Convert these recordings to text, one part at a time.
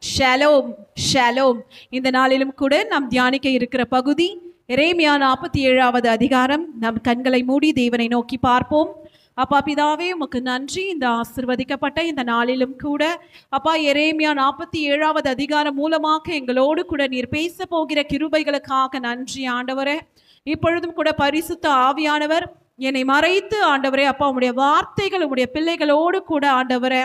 Shalom shalom. இந்த நாளிலும் கூட நாம் தியானிக்க இருக்கிற பகுதி எரேமியா 47வது அதிகாரம். நம் கண்களை மூடி தேவனை நோக்கி பார்ப்போம். அப்பா பிதாவே, உமக்கு நன்றி. இந்த ஆசிர்வதிக்கப்பட்ட இந்த நாளிலும் கூட அப்பா எரேமியா 47வது அதிகாரம் மூலமாக எங்களோடு கூட நீர் பேச போகிற கிருபைகளுக்காக நன்றி ஆண்டவரே. இப்பொழுதும் கூட பரிசுத்த ஆவியானவர் என்னை மறைத்து ஆண்டவரே அப்பா உம்முடைய வார்த்தைகள் உம்முடைய பிள்ளைகளோடு கூட ஆண்டவரே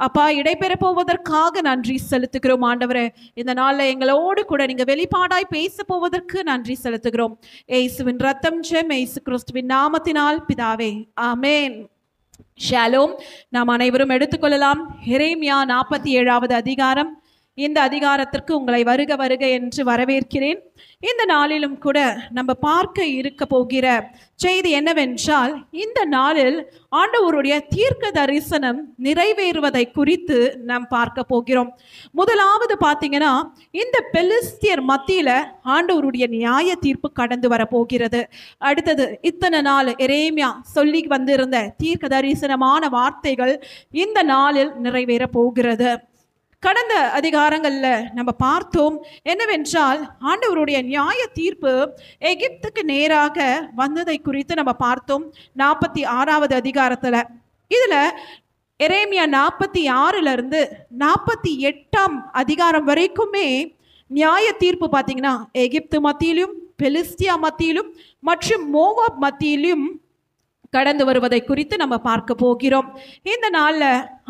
அப்பா இடைபெற போவதற்காக நன்றி செலுத்துகிறோம் ஆண்டவரே. இந்த நாளில் எங்களோடு கூட நீங்க வெளிப்பாடாய் பேச போவதற்கு நன்றி செலுத்துகிறோம். இயேசுவின் ரத்தம் ஜெயம், இயேசு கிறிஸ்துவின் நாமத்தினால் பிதாவே, ஆமென். ஷாலோம். நாம் அனைவரும் எடுத்துக்கொள்ளலாம். எரேமியா 47வது அதிகாரம். இந்த அதிகாரத்திற்கு உங்களை வருக வருக என்று வரவேற்கிறேன். இந்த நாளிலும் கூட நம்ம பார்க்க இருக்க போகிற செய்தி என்னவென்றால், இந்த நாளில் ஆண்டவருடைய தீர்க்க தரிசனம் நிறைவேறுவதை குறித்து நாம் பார்க்க போகிறோம். முதலாவது பார்த்தீங்கன்னா, இந்த பெலிஸ்தியர் மத்தியில ஆண்டவருடைய நியாய தீர்ப்பு கடந்து வர போகிறது. அடுத்தது இத்தனை நாள் எரேமியா சொல்லி வந்திருந்த தீர்க்க தரிசனமான வார்த்தைகள் இந்த நாளில் நிறைவேற போகிறது. கடந்த அதிகாரங்கள்ல நம்ம பார்த்தோம் என்னவென்றால், ஆண்டவருடைய நியாய தீர்ப்பு எகிப்துக்கு நேராக வந்ததை குறித்து நம்ம பார்த்தோம் 46வது அதிகாரத்துல. இதுல எரேமியா 46ல இருந்து 48ஆம் அதிகாரம் வரைக்குமே நியாய தீர்ப்பு பார்த்தீங்கன்னா எகிப்து மத்தியிலும் பெலிஸ்தியா மத்தியிலும் மற்றும் மோவாப் மத்தியிலும் கடந்து வருவதை குறித்து நம்ம பார்க்க போகிறோம். இந்த நாள்ல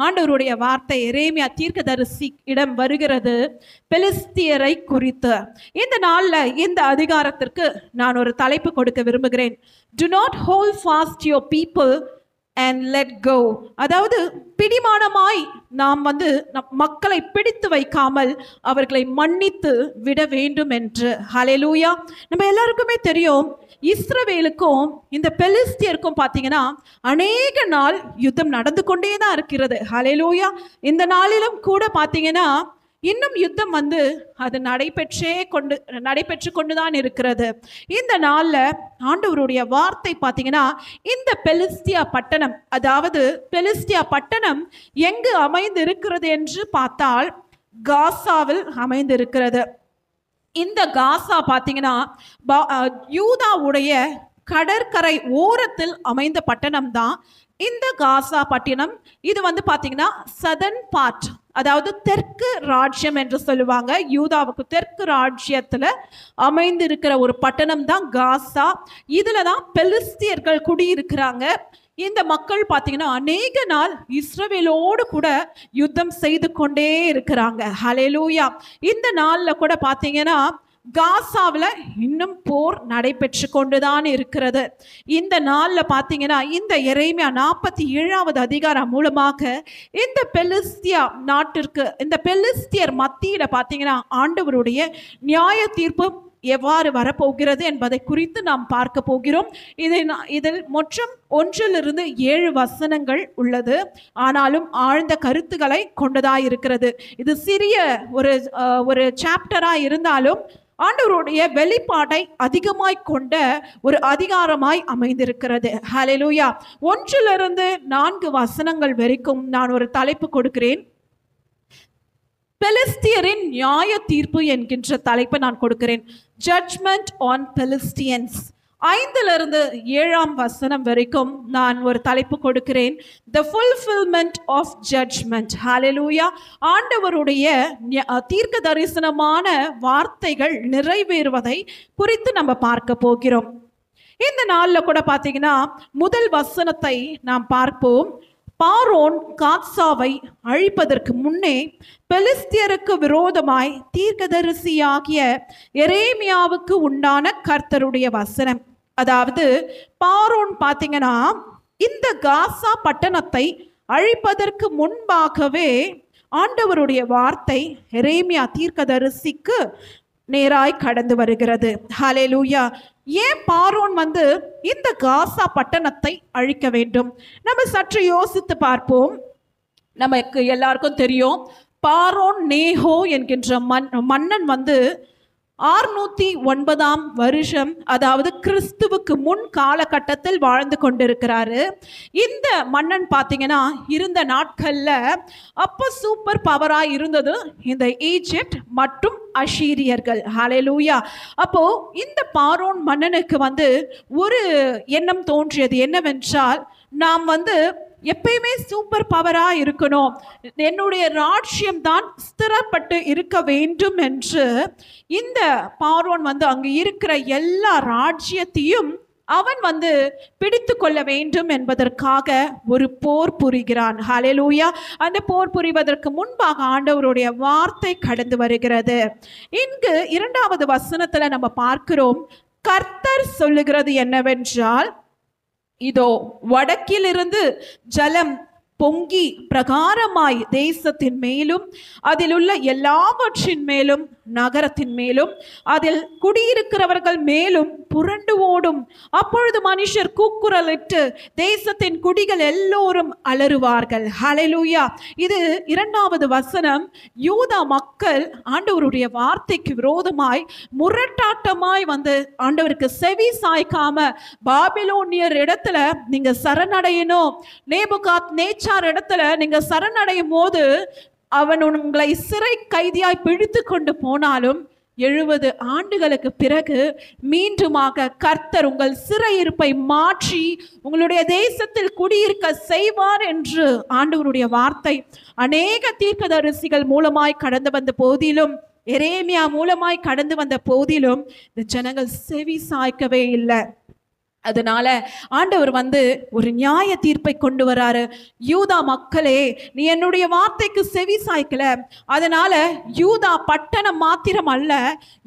ஆண்டவருடைய வார்த்தை எரேமியா தீர்க்கதரிசி இடம் வருகிறது பெலிஸ்தியரை குறித்து. இந்த நாள்ல இந்த அதிகாரத்திற்கு நான் ஒரு தலைப்பு கொடுக்க விரும்புகிறேன். Do not hold fast your people and let go. அதாவது பிடிமானமாய் நாம் மக்களை பிடித்து வைக்காமல் அவர்களை மன்னித்து விட வேண்டும் என்று. ஹல்லேலூயா. நம்ம எல்லாருக்குமே தெரியும், இஸ்ரவேலுக்கும் இந்த பெலிஸ்தியருக்கும் பார்த்தீங்கன்னா அநேக நாள் யுத்தம் நடந்து கொண்டே தான் இருக்கிறது. ஹல்லேலூயா. இந்த நாளிலும் கூட பார்த்தீங்கன்னா இன்னும் யுத்தம் அது நடைபெற்று கொண்டுதான் இருக்கிறது. இந்த நாள்ல ஆண்டவருடைய வார்த்தை பார்த்தீங்கன்னா, இந்த பெலிஸ்தியா பட்டணம், அதாவது பெலிஸ்தியா பட்டணம் எங்கு அமைந்து இருக்கிறது என்று பார்த்தால் காசாவில் அமைந்து இருக்கிறது. இந்த காசா பார்த்தீங்கன்னா யூதாவுடைய கடற்கரை ஓரத்தில் அமைந்த பட்டணம் தான் இந்த காசா பட்டணம். இது பார்த்தீங்கன்னா சதர்ன் பார்ட், அதாவது தெற்கு ராஜ்யம் என்று சொல்லுவாங்க. யூதாவுக்கு தெற்கு ராஜ்யத்துல அமைந்திருக்கிற ஒரு பட்டணம் தான் காசா. இதுல தான் பெலிஸ்தியர்கள் குடியிருக்கிறாங்க. இந்த மக்கள் பார்த்தீங்கன்னா அநேக நாள் இஸ்ரவேலோடு கூட யுத்தம் செய்து கொண்டே இருக்கிறாங்க. ஹல்லேலூயா. இந்த நாள்ல கூட பார்த்தீங்கன்னா காசாவில் இன்னும் போர் நடைபெற்று கொண்டுதான் இருக்கிறது. இந்த நாளில் பார்த்தீங்கன்னா இந்த எரேமியா 47வது அதிகாரம் மூலமாக இந்த பெலிஸ்தியா நாட்டிற்கு, இந்த பெலிஸ்தியர் மத்தியில் பார்த்தீங்கன்னா ஆண்டவருடைய நியாய தீர்ப்பு எவ்வாறு வரப்போகிறது என்பதை குறித்து நாம் பார்க்க போகிறோம். இதில் மொத்தம் 1லிருந்து 7 வசனங்கள் உள்ளது. ஆனாலும் ஆழ்ந்த கருத்துக்களை கொண்டதாக இருக்கிறது. இது சிறிய ஒரு சாப்டராக இருந்தாலும் ஆண்டவருடைய வெளிப்பாட்டை அதிகமாய் கொண்ட ஒரு அதிகாரமாய் அமைந்திருக்கிறது. ஹல்லேலூயா. 1லிருந்து 4 வசனங்கள் வரைக்கும் நான் ஒரு தலைப்பு கொடுக்கிறேன். பெலிஸ்தியரின் நியாய தீர்ப்பு என்கின்ற தலைப்பை நான் கொடுக்கிறேன். Judgement on பெலிஸ்டியன்ஸ். 5லிருந்து 7ஆம் வசனம் வரைக்கும் நான் ஒரு தலைப்பு கொடுக்கிறேன். The fulfillment of judgment. ஹல்லேலூயா. ஆண்டவருடைய தீர்க்க தரிசனமான வார்த்தைகள் நிறைவேறுவதை குறித்து நம்ம பார்க்க போகிறோம். இந்த நாளில் கூட பார்த்தீங்கன்னா முதல் வசனத்தை நாம் பார்ப்போம். பார்வோன் காத்சாவை அழிப்பதற்கு முன்னே பெலிஸ்தியருக்கு விரோதமாய் தீர்க்கதரிசியாகிய எரேமியாவுக்கு உண்டான கர்த்தருடைய வசனம். அதாவது பார்வோன் பார்த்தீங்கன்னா இந்த காசா பட்டணத்தை அழிப்பதற்கு முன்பாகவே ஆண்டவருடைய வார்த்தை எரேமியா தீர்க்கதரிசிக்கு நேராய் கடந்து வருகிறது. ஹல்லேலூயா. ஏன் பார்வோன் இந்த காசா பட்டணத்தை அழிக்க வேண்டும்? நம்ம சற்று யோசித்து பார்ப்போம். நமக்கு எல்லாருக்கும் தெரியும், பார்வோன் நேஹோ என்கின்ற மன்னன் 609 வருஷம், அதாவது கிறிஸ்துவுக்கு முன் காலகட்டத்தில் வாழ்ந்து கொண்டிருக்கிறாரு. இந்த மன்னன் பார்த்தீங்கன்னா இருந்த நாட்கள்ல அப்ப சூப்பர் பவரா இருந்தது இந்த ஈஜிப்ட் மற்றும் அஷீரியர்கள். ஹல்லேலூயா. அப்போ இந்த பார்வோன் மன்னனுக்கு ஒரு எண்ணம் தோன்றியது என்னவென்றால், நாம் எப்பயுமே சூப்பர் பவரா இருக்கணும், என்னுடைய ராஜ்யம் தான் ஸ்திரப்பட்டு இருக்க வேண்டும் என்று இந்த பார்வோன் அங்கு இருக்கிற எல்லா ராஜ்யத்தையும் அவன் பிடித்து கொள்ள வேண்டும் என்பதற்காக ஒரு போர் புரிகிறான். ஹல்லேலூயா. அந்த போர் புரிவதற்கு முன்பாக ஆண்டவருடைய வார்த்தை கடந்து வருகிறது. இங்கு 2வது வசனத்துல நம்ம பார்க்கிறோம், கர்த்தர் சொல்லுகிறது என்னவென்றால், இதோ வடக்கிலிருந்து ஜலம் பொங்கி பிரகாரமாய் தேசத்தின் மேலும் அதில் உள்ள எல்லாவற்றின் மேலும் நகரத்தின் மேலும் அதில் குடியிருக்கிறவர்கள் மேலும் புரண்டு ஓடும். அப்பொழுது மனுஷர் கூக்குரலிட்டு தேசத்தின் குடிகள் எல்லோரும் அலறுவார்கள். ஹல்லேலூயா. இது 2வது வசனம். யூதா மக்கள் ஆண்டவருடைய வார்த்தைக்கு விரோதமாய் முரட்டாட்டமாய் ஆண்டவருக்கு செவி சாய்க்காம பாபிலோனியர் இடத்துல நீங்க சரணடையணும், நேபுகாத் நேச்சார் இடத்துல நீங்க சரணடையும் போது அவன் உங்களை சிறை கைதியாய் பிடித்து கொண்டு போனாலும் 70 ஆண்டுகளுக்கு பிறகு மீண்டுமாக கர்த்தர் உங்கள் சிறையிருப்பை மாற்றி உங்களுடைய தேசத்தில் குடியிருக்க செய்வார் என்று ஆண்டவருடைய வார்த்தை அநேக தீர்க்கதரிசிகள் மூலமாய் கடந்து வந்த போதிலும், எரேமியா மூலமாய் கடந்து வந்த போதிலும் இந்த ஜனங்கள் செவி சாய்க்கவே இல்லை. அதனால ஆண்டவர் ஒரு நியாய தீர்ப்பை கொண்டு வராரு. யூதா மக்களே, நீ என்னுடைய வார்த்தைக்கு செவி சாய்க்கல, அதனால யூதா பட்டணம் மாத்திரம் அல்ல,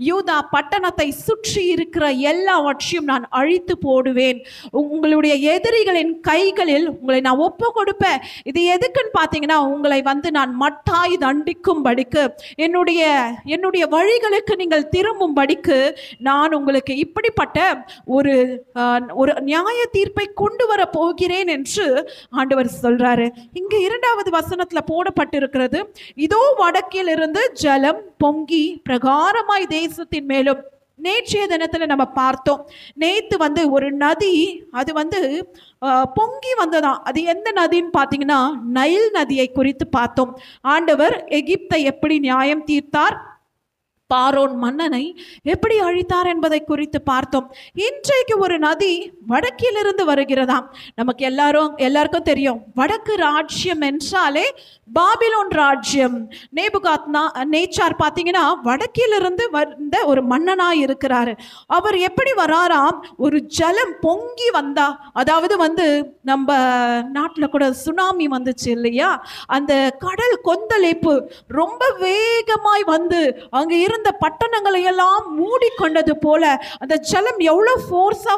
யூதா பட்டணத்தை சுற்றி இருக்கிற எல்லாவற்றையும் நான் அழித்து போடுவேன், உங்களுடைய எதிரிகளின் கைகளில் உங்களை நான் ஒப்பு கொடுப்பேன். இது எதுக்குன்னு பார்த்தீங்கன்னா, உங்களை நான் மட்டாய் தண்டிக்கும்படிக்கு, என்னுடைய வழிகளுக்கு நீங்கள் திரும்பும்படிக்கு நான் உங்களுக்கு இப்படிப்பட்ட ஒரு நியாய தீர்ப்பை கொண்டு வர போகிறேன் என்று ஆண்டவர் சொல்றாரு. இங்க 2வது வசனத்துல போடப்பட்டிருக்கிறது, இதோ வடக்கில் இருந்து ஜலம் பொங்கி பிரகாரமாய் தேசத்தின் மேலும். நேற்றைய தினத்துல நம்ம பார்த்தோம், நேத்து ஒரு நதி அது பொங்கி வந்ததாம். அது எந்த நதின்னு பார்த்தீங்கன்னா நைல் நதியை குறித்து பார்த்தோம். ஆண்டவர் எகிப்தை எப்படி நியாயம் தீர்த்தார், பார்வோன் மன்னனை எப்படி அழித்தார் என்பதை குறித்து பார்த்தோம். இன்றைக்கு ஒரு நதி வடக்கிலிருந்து வருகிறதாம். நமக்கு எல்லாருக்கும் தெரியும், வடக்கு ராஜ்யம் என்றாலே பாபிலோன் ராஜ்யம். நேபுகாத் நேச்சார் பார்த்தீங்கன்னா வடக்கிலிருந்து வந்த ஒரு மன்னனாய் இருக்கிறாரு. அவர் எப்படி வராராம், ஒரு ஜலம் பொங்கி வந்தா, அதாவது நம்ம நாட்டில் கூட சுனாமி வந்துச்சு இல்லையா, அந்த கடல் கொந்தளிப்பு ரொம்ப வேகமாய் அங்க இருந்த பட்டணங்களை எல்லாம் மூடிக்கொண்டது போல அந்த ஜலம் எவ்வளவு ஃபோர்ஸா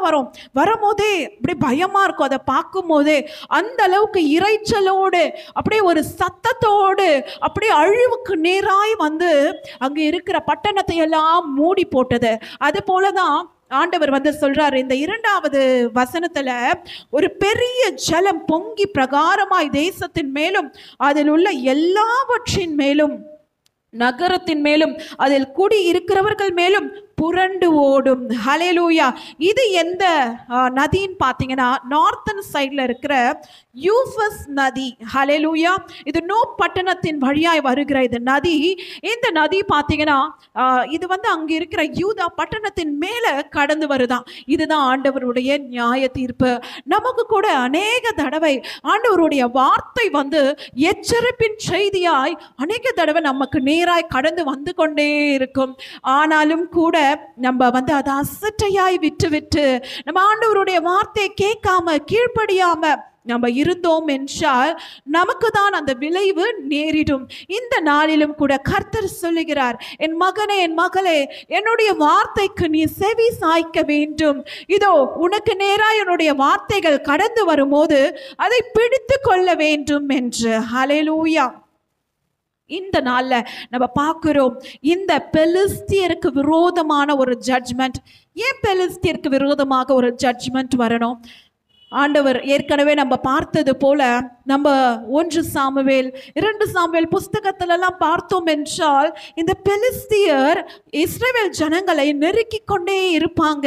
வரும்போதே அப்படி பயமா இருக்கும். அதை பார்க்கும் போதே அந்த அளவுக்கு இறைச்சலோடு அப்படியே ஒரு சத்தத்தோடு அப்படியே அழிவுக்கு நேராய் அங்க இருக்கிற பட்டணத்தை எல்லாம் மூடி போட்டது. அது போலதான் ஆண்டவர் சொல்றாரு இந்த 2வது வசனத்துல, ஒரு பெரிய ஜலம் பொங்கி பிரகாரமாய் தேசத்தின் மேலும் அதில் உள்ள எல்லாவற்றின் மேலும் நகரத்தின் மேலும் அதில் குடி இருக்கிறவர்கள் மேலும் புரண்டு ஓடும். ஹல்லேலூயா. இது எந்த நதின்னு பார்த்தீங்கன்னா நார்த்தன் சைட்ல இருக்கிற யூஃபஸ் நதி. ஹல்லேலூயா. இது நோ பட்டணத்தின் வழியாய் வருகிற இது நதி. இந்த நதி பார்த்தீங்கன்னா இது அங்க இருக்கிற யூதா பட்டணத்தின் மேல கடந்து வருதான். இதுதான் ஆண்டவருடைய நியாய தீர்ப்பு. நமக்கு கூட அநேக தடவை ஆண்டவருடைய வார்த்தை எச்சரிப்பின் செய்தியாய் அநேக தடவை நமக்கு நேராய் கடந்து வந்து கொண்டே இருக்கும். ஆனாலும் கூட நம்ம அதை அசட்டையாய் விட்டு நம்ம ஆண்டவருடைய வார்த்தையை கேட்காம கீழ்ப்படியாம நம்ம இருந்தோம் என்றால் நமக்கு தான் அந்த விளைவு நேரிடும். இந்த நாளிலும் கூட கர்த்தர் சொல்லுகிறார், என் மகனே என் மகளே, என்னுடைய வார்த்தைக்கு நீ செவி சாய்க்க வேண்டும். இதோ உனக்கு நேராக என்னுடைய வார்த்தைகள் கடந்து வரும்போது அதை பிடித்து கொள்ள வேண்டும் என்று. ஹல்லேலூயா. இந்த நாள்ல நம்ம பார்க்கிறோம், இந்த பெலிஸ்தியருக்கு விரோதமான ஒரு ஜட்ஜ்மெண்ட். ஏன் பெலிஸ்தியருக்கு விரோதமாக ஒரு ஜட்ஜ்மெண்ட் வரணும்? ஆண்டவர் ஏற்கனவே நம்ம பார்த்தது போல நம்ம 1 சாமுவேல் 2 சாமுவேல் புஸ்தகத்திலெல்லாம் பார்த்தோம் என்றால் இந்த பெலிஸ்தியர் இஸ்ரவேல் ஜனங்களை நெருக்கி கொண்டே இருப்பாங்க.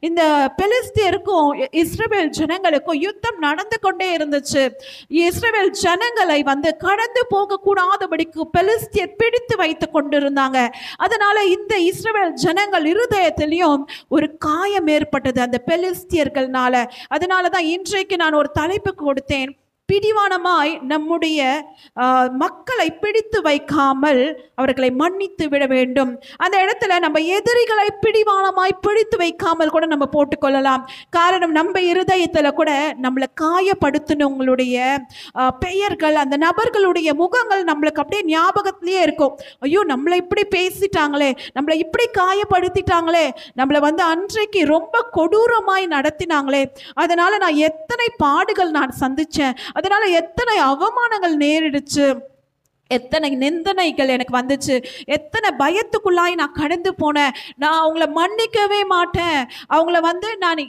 இந்த பெலிஸ்தியருக்கும் இஸ்ரவேல் ஜனங்களுக்கும் யுத்தம் நடந்து கொண்டே இருந்துச்சு. இஸ்ரவேல் ஜனங்களை வந்து கடந்து போக கூடாதபடிக்கு பெலிஸ்தியர் பிடித்து வைத்து கொண்டிருந்தாங்க. அதனால இந்த இஸ்ரவேல் ஜனங்கள் இருதயத்திலையும் ஒரு காயம் ஏற்பட்டது அந்த பெலிஸ்தியர்கள்னால. அதனாலதான் இன்றைக்கு நான் ஒரு தலைப்பு கொடுத்தேன், பிடிவானமாய் நம்முடைய மக்களை பிடித்து வைக்காமல் அவர்களை மன்னித்து விட வேண்டும். அந்த இடத்துல நம்ம எதிரிகளை பிடிவானமாய் பிடித்து வைக்காமல் கூட நம்ம போட்டுக்கொள்ளலாம். காரணம், நம்ம இருதயத்துல கூட நம்மளை காயப்படுத்தினவங்களுடைய பெயர்கள், அந்த நபர்களுடைய முகங்கள் நம்மளுக்கு அப்படியே ஞாபகத்திலேயே இருக்கும். ஐயோ, நம்மளை இப்படி பேசிட்டாங்களே, நம்மளை இப்படி காயப்படுத்திட்டாங்களே, நம்மளை வந்து அன்றைக்கு ரொம்ப கொடூரமாய் நடத்தினாங்களே, அதனால நான் எத்தனை பாடுகள் நான் சந்திச்சேன், அதனால எத்தனை அவமானங்கள் நேரிடுச்சு, எத்தனை நிந்தனைகள் எனக்கு வந்துச்சு, எத்தனை பயத்துக்குள்ளாய் நான் கடந்து போனேன், நான் அவங்கள மன்னிக்கவே மாட்டேன், அவங்கள வந்து நான்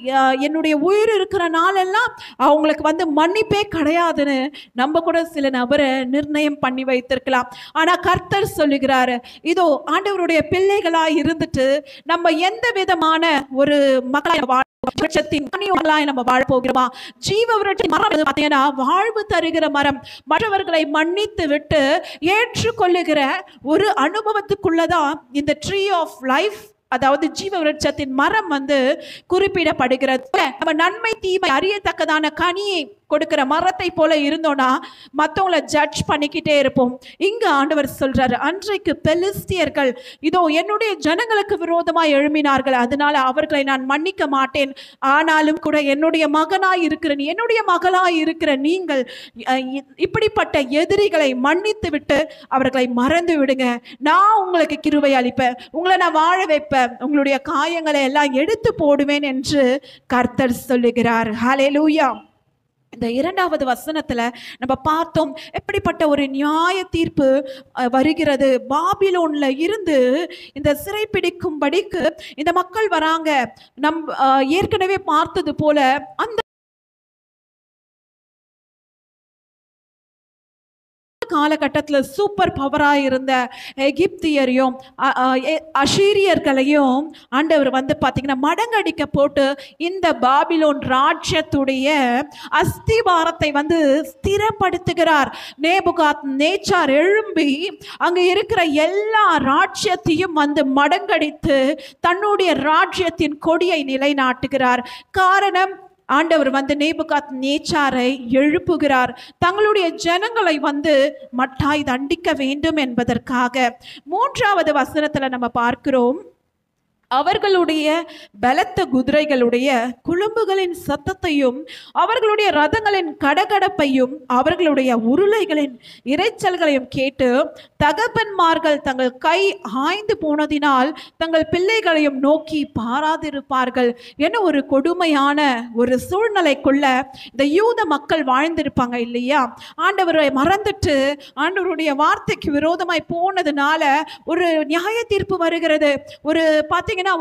என்னுடைய உயிர் இருக்கிற நாளெல்லாம் அவங்களுக்கு வந்து மன்னிப்பே கிடையாதுன்னு நம்ம கூட சில நபரை நிர்ணயம் பண்ணி வைத்திருக்கலாம். ஆனா கர்த்தர் சொல்லுகிறாரு, இதோ ஆண்டவருடைய பிள்ளைகளாய் இருந்துட்டு நம்ம எந்த விதமான ஒரு மக்களாய் நம்ம வாழ போகிறோமா? ஜீவ விருட்சத்தின் மரம் பார்த்தீங்கன்னா வாழ்வு தருகிற மரம். மற்றவர்களை மன்னித்து விட்டு ஏற்றுக்கொள்ளுகிற ஒரு அனுபவத்துக்குள்ளதான் இந்த ட்ரீ ஆஃப் லைஃப், அதாவது ஜீவ விருட்சத்தின் மரம் வந்து குறிப்பிடப்படுகிறது. நம்ம நன்மை தீமை அறியத்தக்கதான கனியை கொடுக்கிற மரத்தை போல இருந்தோம்னா மற்றவங்களை ஜட்ஜ் பண்ணிக்கிட்டே இருப்போம். இங்க ஆண்டவர் சொல்றாரு, அன்றைக்கு பெலிஸ்தியர்கள் இதோ என்னுடைய ஜனங்களுக்கு விரோதமாய் எழும்பினார்கள், அதனால அவர்களை நான் மன்னிக்க மாட்டேன். ஆனாலும் கூட என்னுடைய மகனாய் இருக்கிற நீ, என்னுடைய மகளாய் இருக்கிற நீங்கள் இப்படிப்பட்ட எதிரிகளை மன்னித்து விட்டு அவர்களை மறந்து விடுங்க, நான் உங்களுக்கு கிருபை அளிப்பேன், உங்களை நான் வாழ வைப்பேன், உங்களுடைய காயங்களை எல்லாம் எடுத்து போடுவேன் என்று கர்த்தர் சொல்லுகிறார். ஹல்லேலூயா. இந்த 2வது வசனத்துல நம்ம பார்த்தோம் எப்படிப்பட்ட ஒரு நியாய தீர்ப்பு வருகிறது. பாபிலோன்ல இருந்து இந்த சிறைப்பிடிக்கும்படிக்கு இந்த மக்கள் வராங்க. ஏற்கனவே பார்த்தது போல அந்த காலகட்டத்தில் சூப்பர் பவராக இருந்த எகிப்தியரையும் அஷீரியர்களையும் ஆண்டவர் வந்து பார்த்தீங்கன்னா மடங்கடிக்க போட்டு இந்த பாபிலோன் ராஜ்யத்துடைய அஸ்திவாரத்தை வந்து ஸ்திரப்படுத்துகிறார். நேபுகாத் நேச்சார் எழும்பி அங்கே இருக்கிற எல்லா ராஜ்யத்தையும் வந்து மடங்கடித்து தன்னுடைய ராஜ்யத்தின் கொடியை நிலைநாட்டுகிறார். காரணம், ஆண்டவர் வந்து நேபுகாத் நேச்சாரை எழுப்புகிறார். தங்களுடைய ஜனங்களை வந்து மட்டாய் தண்டிக்க வேண்டும் என்பதற்காக. 3வது வசனத்துல நம்ம பார்க்கிறோம், அவர்களுடைய பலத்த குதிரைகளுடைய குளம்புகளின் சத்தத்தையும் அவர்களுடைய ரதங்களின் கடகடப்பையும் அவர்களுடைய உருளைகளின் இரைச்சல்களையும் கேட்டு தகப்பன்மார்கள் தங்கள் கை ஆய்ந்து போனதினால் தங்கள் பிள்ளைகளையும் நோக்கி பாராதிருப்பார்கள். என ஒரு கொடுமையான ஒரு சூழ்நிலைக்குள்ள இந்த யூத மக்கள் வாழ்ந்திருப்பாங்க இல்லையா? ஆண்டவரை மறந்துட்டு ஆண்டவருடைய வார்த்தைக்கு விரோதமாய் போனதுனால ஒரு நியாய தீர்ப்பு வருகிறது. ஒரு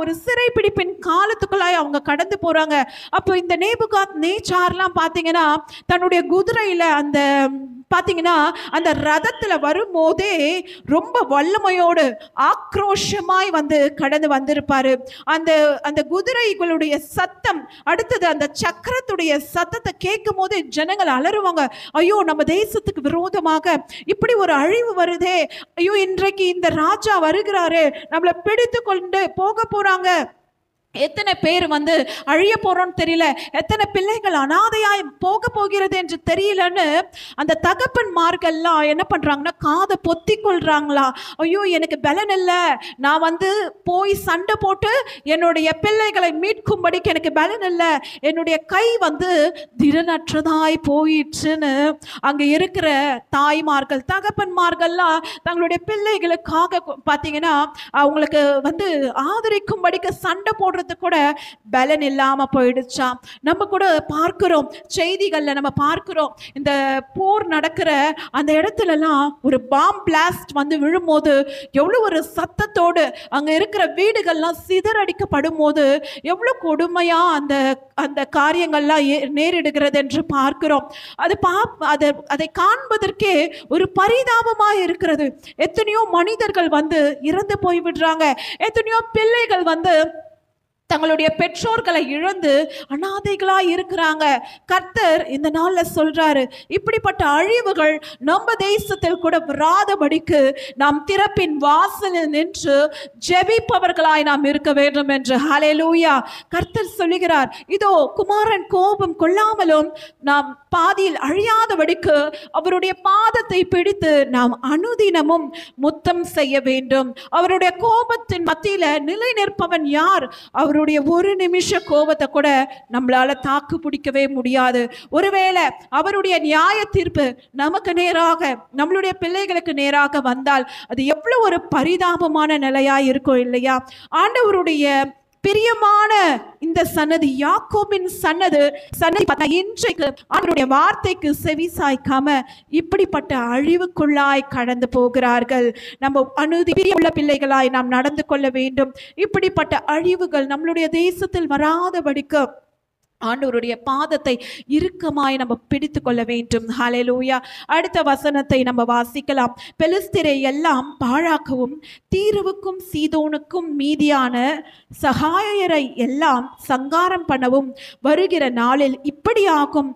ஒரு சிறைப்பிடிப்பின் காலத்துக்குள்ளாய் அவங்க கடந்து போறாங்க. அப்போ இந்த நேபுகாத் நேச்சார்லாம் பாத்தீங்கன்னா தன்னுடைய குதிரையில அந்த பாத்தீங்கன்னா அந்த ரதத்துல வரும்போதே ரொம்ப வல்லமையோடு ஆக்ரோஷமாய் வந்து கடந்து வந்திருப்பாரு. அந்த அந்த குதிரைகளுடைய சத்தம், அடுத்தது அந்த சக்கரத்துடைய சத்தத்தை கேட்கும் போது ஜனங்கள் அலறுவாங்க. ஐயோ, நம்ம தேசத்துக்கு விரோதமாக இப்படி ஒரு அழிவு வருதே, ஐயோ இன்றைக்கு இந்த ராஜா வருகிறாரு, நம்மளை பிடித்து கொண்டு போக போறாங்க, எத்தனை பேர் வந்து அழிய போறோம்னு தெரியல, எத்தனை பிள்ளைகள் அனாதையாய் போக போகிறது என்று தெரியலன்னு அந்த தகப்பன்மார்கள்லாம் என்ன பண்றாங்கன்னா காதை பொத்தி கொள்றாங்களா. ஐயோ, எனக்கு பலன் இல்லை, நான் வந்து போய் சண்டை போட்டு என்னுடைய பிள்ளைகளை மீட்கும்படிக்கு எனக்கு பலன் இல்லை, என்னுடைய கை வந்து திடனற்றதாய் போயிடுச்சுன்னு அங்க இருக்கிற தாய்மார்கள் தகப்பன்மார்கள்லாம் தங்களுடைய பிள்ளைகளுக்காக பார்த்தீங்கன்னா அவங்களுக்கு வந்து ஆதரிக்கும்படிக்கு சண்டை போடுறது போறது கூட பலன் இல்லாம போயிடுச்சாம். நம்ம கூட பார்க்கிறோம், செய்திகள்ல நம்ம பார்க்கிறோம், இந்த போர் நடக்கிற அந்த இடத்துலலாம் ஒரு பாம் பிளாஸ்ட் வந்து விழும்போது எவ்வளவு ஒரு சத்தத்தோடு அங்க இருக்கிற வீடுகள்லாம் சிதறடிக்கப்படும் போது எவ்வளவு கொடுமையா அந்த அந்த காரியங்கள்லாம் நேரிடுகிறது என்று பார்க்கிறோம். அதை காண்பதற்கே ஒரு பரிதாபமா இருக்கிறது. எத்தனையோ மனிதர்கள் வந்து இறந்து போய் விடுறாங்க. எத்தனையோ பிள்ளைகள் வந்து தங்களுடைய பெற்றோர்களை இழந்து அனாதைகளா இருக்கிறாங்க. கர்த்தர் இந்த நாள்ல சொல்றாரு, இப்படிப்பட்ட அழிவுகள் நம்ம தேசத்தில் கூட வராதபடிக்கு நாம் திறப்பின் வாசலில் நின்று ஜெபிப்பவர்களாய் நாம் இருக்க வேண்டும் என்று. ஹல்லேலூயா. கர்த்தர் சொல்லுகிறார், இதோ குமாரன் கோபம் கொள்ளாமலும் நாம் பாதியில் அழியாதபடிக்கு அவருடைய பாதத்தை பிடித்து நாம் அனுதினமும் முத்தம் செய்ய வேண்டும். அவருடைய கோபத்தின் மத்தியில நிலை நிற்பவன் யார்? அவருடைய ஒரு நிமிஷ கோபத்தை கூட நம்மளால தாக்கு பிடிக்கவே முடியாது. ஒருவேளை அவருடைய நியாய தீர்ப்பு நமக்கு நேராக, நம்மளுடைய பிள்ளைகளுக்கு நேராக வந்தால் அது எவ்வளவு ஒரு பரிதாபமான நிலையா இருக்கும் இல்லையா? ஆண்டவருடைய பிரியமான இந்த சன்னதி, யாக்கோபின் சன்னதி பார்த்தா இன்றைக்கு அவருடைய வார்த்தைக்கு செவி சாய்க்காம இப்படிப்பட்ட அழிவுக்குள்ளாய் கடந்து போகிறார்கள். நம்ம அனுதியுள்ள பிள்ளைகளாய் நாம் நடந்து கொள்ள வேண்டும். இப்படிப்பட்ட அழிவுகள் நம்மளுடைய தேசத்தில் வராதபடிக்கு ஆண்டவருடைய பாதத்தை இறுக்கமாய் நம்ம பிடித்து கொள்ள வேண்டும். ஹல்லேலூயா. அடுத்த வசனத்தை நம்ம வாசிக்கலாம். பெலிஸ்தரை எல்லாம் பாழாக்கவும் தீருவுக்கும் சீதோனுக்கும் மீதியான சகாயரை எல்லாம் சங்காரம் பண்ணவும் வருகிற நாளில் இப்படியாகும்.